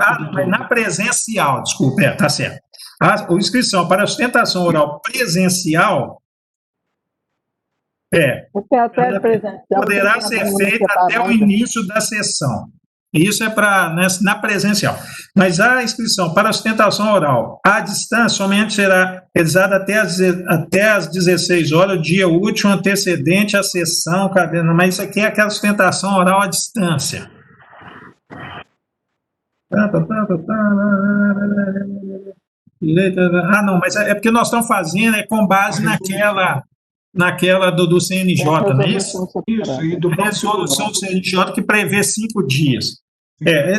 na presencial, desculpa, está certo. A inscrição para a sustentação oral presencial poderá ser feita até o início da sessão. Isso é na presencial. Mas a inscrição para a sustentação oral à distância somente será realizada até às 16 horas, o dia útil antecedente à sessão, mas isso aqui é aquela sustentação oral à distância. Ah, não, mas é porque nós estamos fazendo com base naquela do CNJ, não é isso? Isso, e do A resolução do CNJ que prevê 5 dias.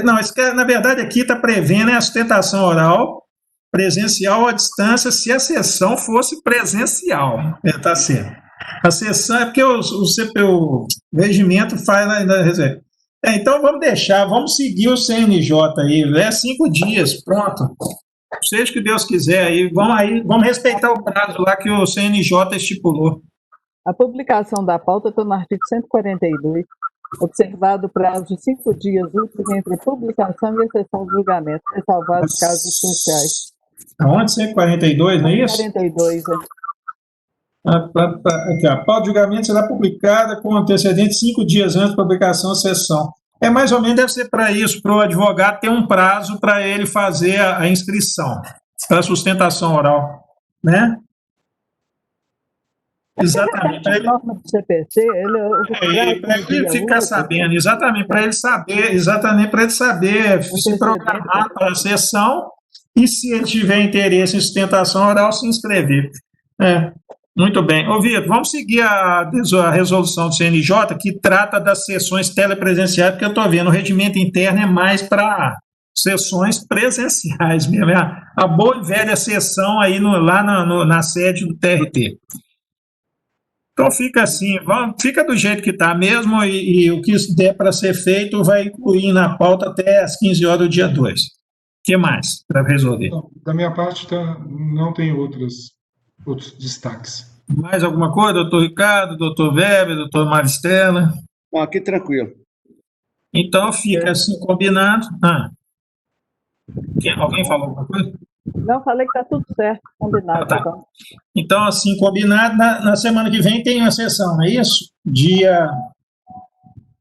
Não, na verdade aqui está prevendo a sustentação oral presencial ou à distância, se a sessão fosse presencial. Está certo. A sessão é porque o regimento faz na reserva. Então vamos seguir o CNJ aí, 5 dias, pronto. Seja o que Deus quiser aí, vamos respeitar o prazo lá que o CNJ estipulou. A publicação da pauta está no artigo 142, observado o prazo de 5 dias úteis entre a publicação e a sessão de julgamento, ressalvados casos essenciais. Aonde? 142, não é isso? 142, Aqui, a pauta de julgamento será publicada com antecedente 5 dias antes da publicação da sessão. Mais ou menos deve ser para isso, para o advogado ter um prazo para ele fazer a inscrição, para a sustentação oral, né? Exatamente. Para ele ficar sabendo, exatamente, para ele saber se programar para a sessão e, se ele tiver interesse em sustentação oral, se inscrever. Muito bem. Ô, Vitor, vamos seguir a resolução do CNJ, que trata das sessões telepresenciais, porque eu estou vendo, o regimento interno é mais para sessões presenciais mesmo, a boa e velha sessão aí lá na sede do TRT. Então fica assim, fica do jeito que está mesmo, e o que der para ser feito vai incluir na pauta até às 15 horas do dia 2. O que mais para resolver? Da minha parte, não tem outros destaques. Mais alguma coisa, doutor Ricardo, doutor Weber, doutor Maristela? Bom, aqui tranquilo. Então fica assim combinado. Alguém falou alguma coisa? Não, falei que está tudo certo, combinado. Tá. Então, assim, combinado, na semana que vem tem uma sessão, não é isso? Dia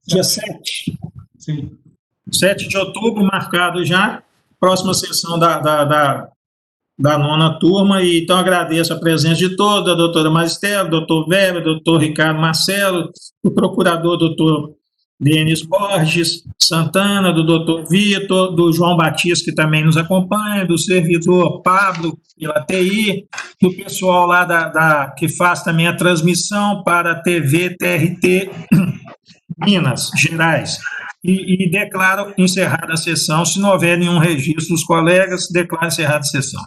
7. Sim. 7 de outubro, marcado já. Próxima sessão da 9ª turma, e então agradeço a presença de todos, a doutora Maristela, doutor Weber, doutor Ricardo Marcelo, o procurador doutor Denis Borges Santana, do doutor Vitor, do João Batista, que também nos acompanha, do servidor Pablo, pela TI, do pessoal lá que faz também a transmissão para a TV TRT Minas Gerais. E declaro encerrada a sessão. Se não houver nenhum registro dos colegas, declaro encerrada a sessão.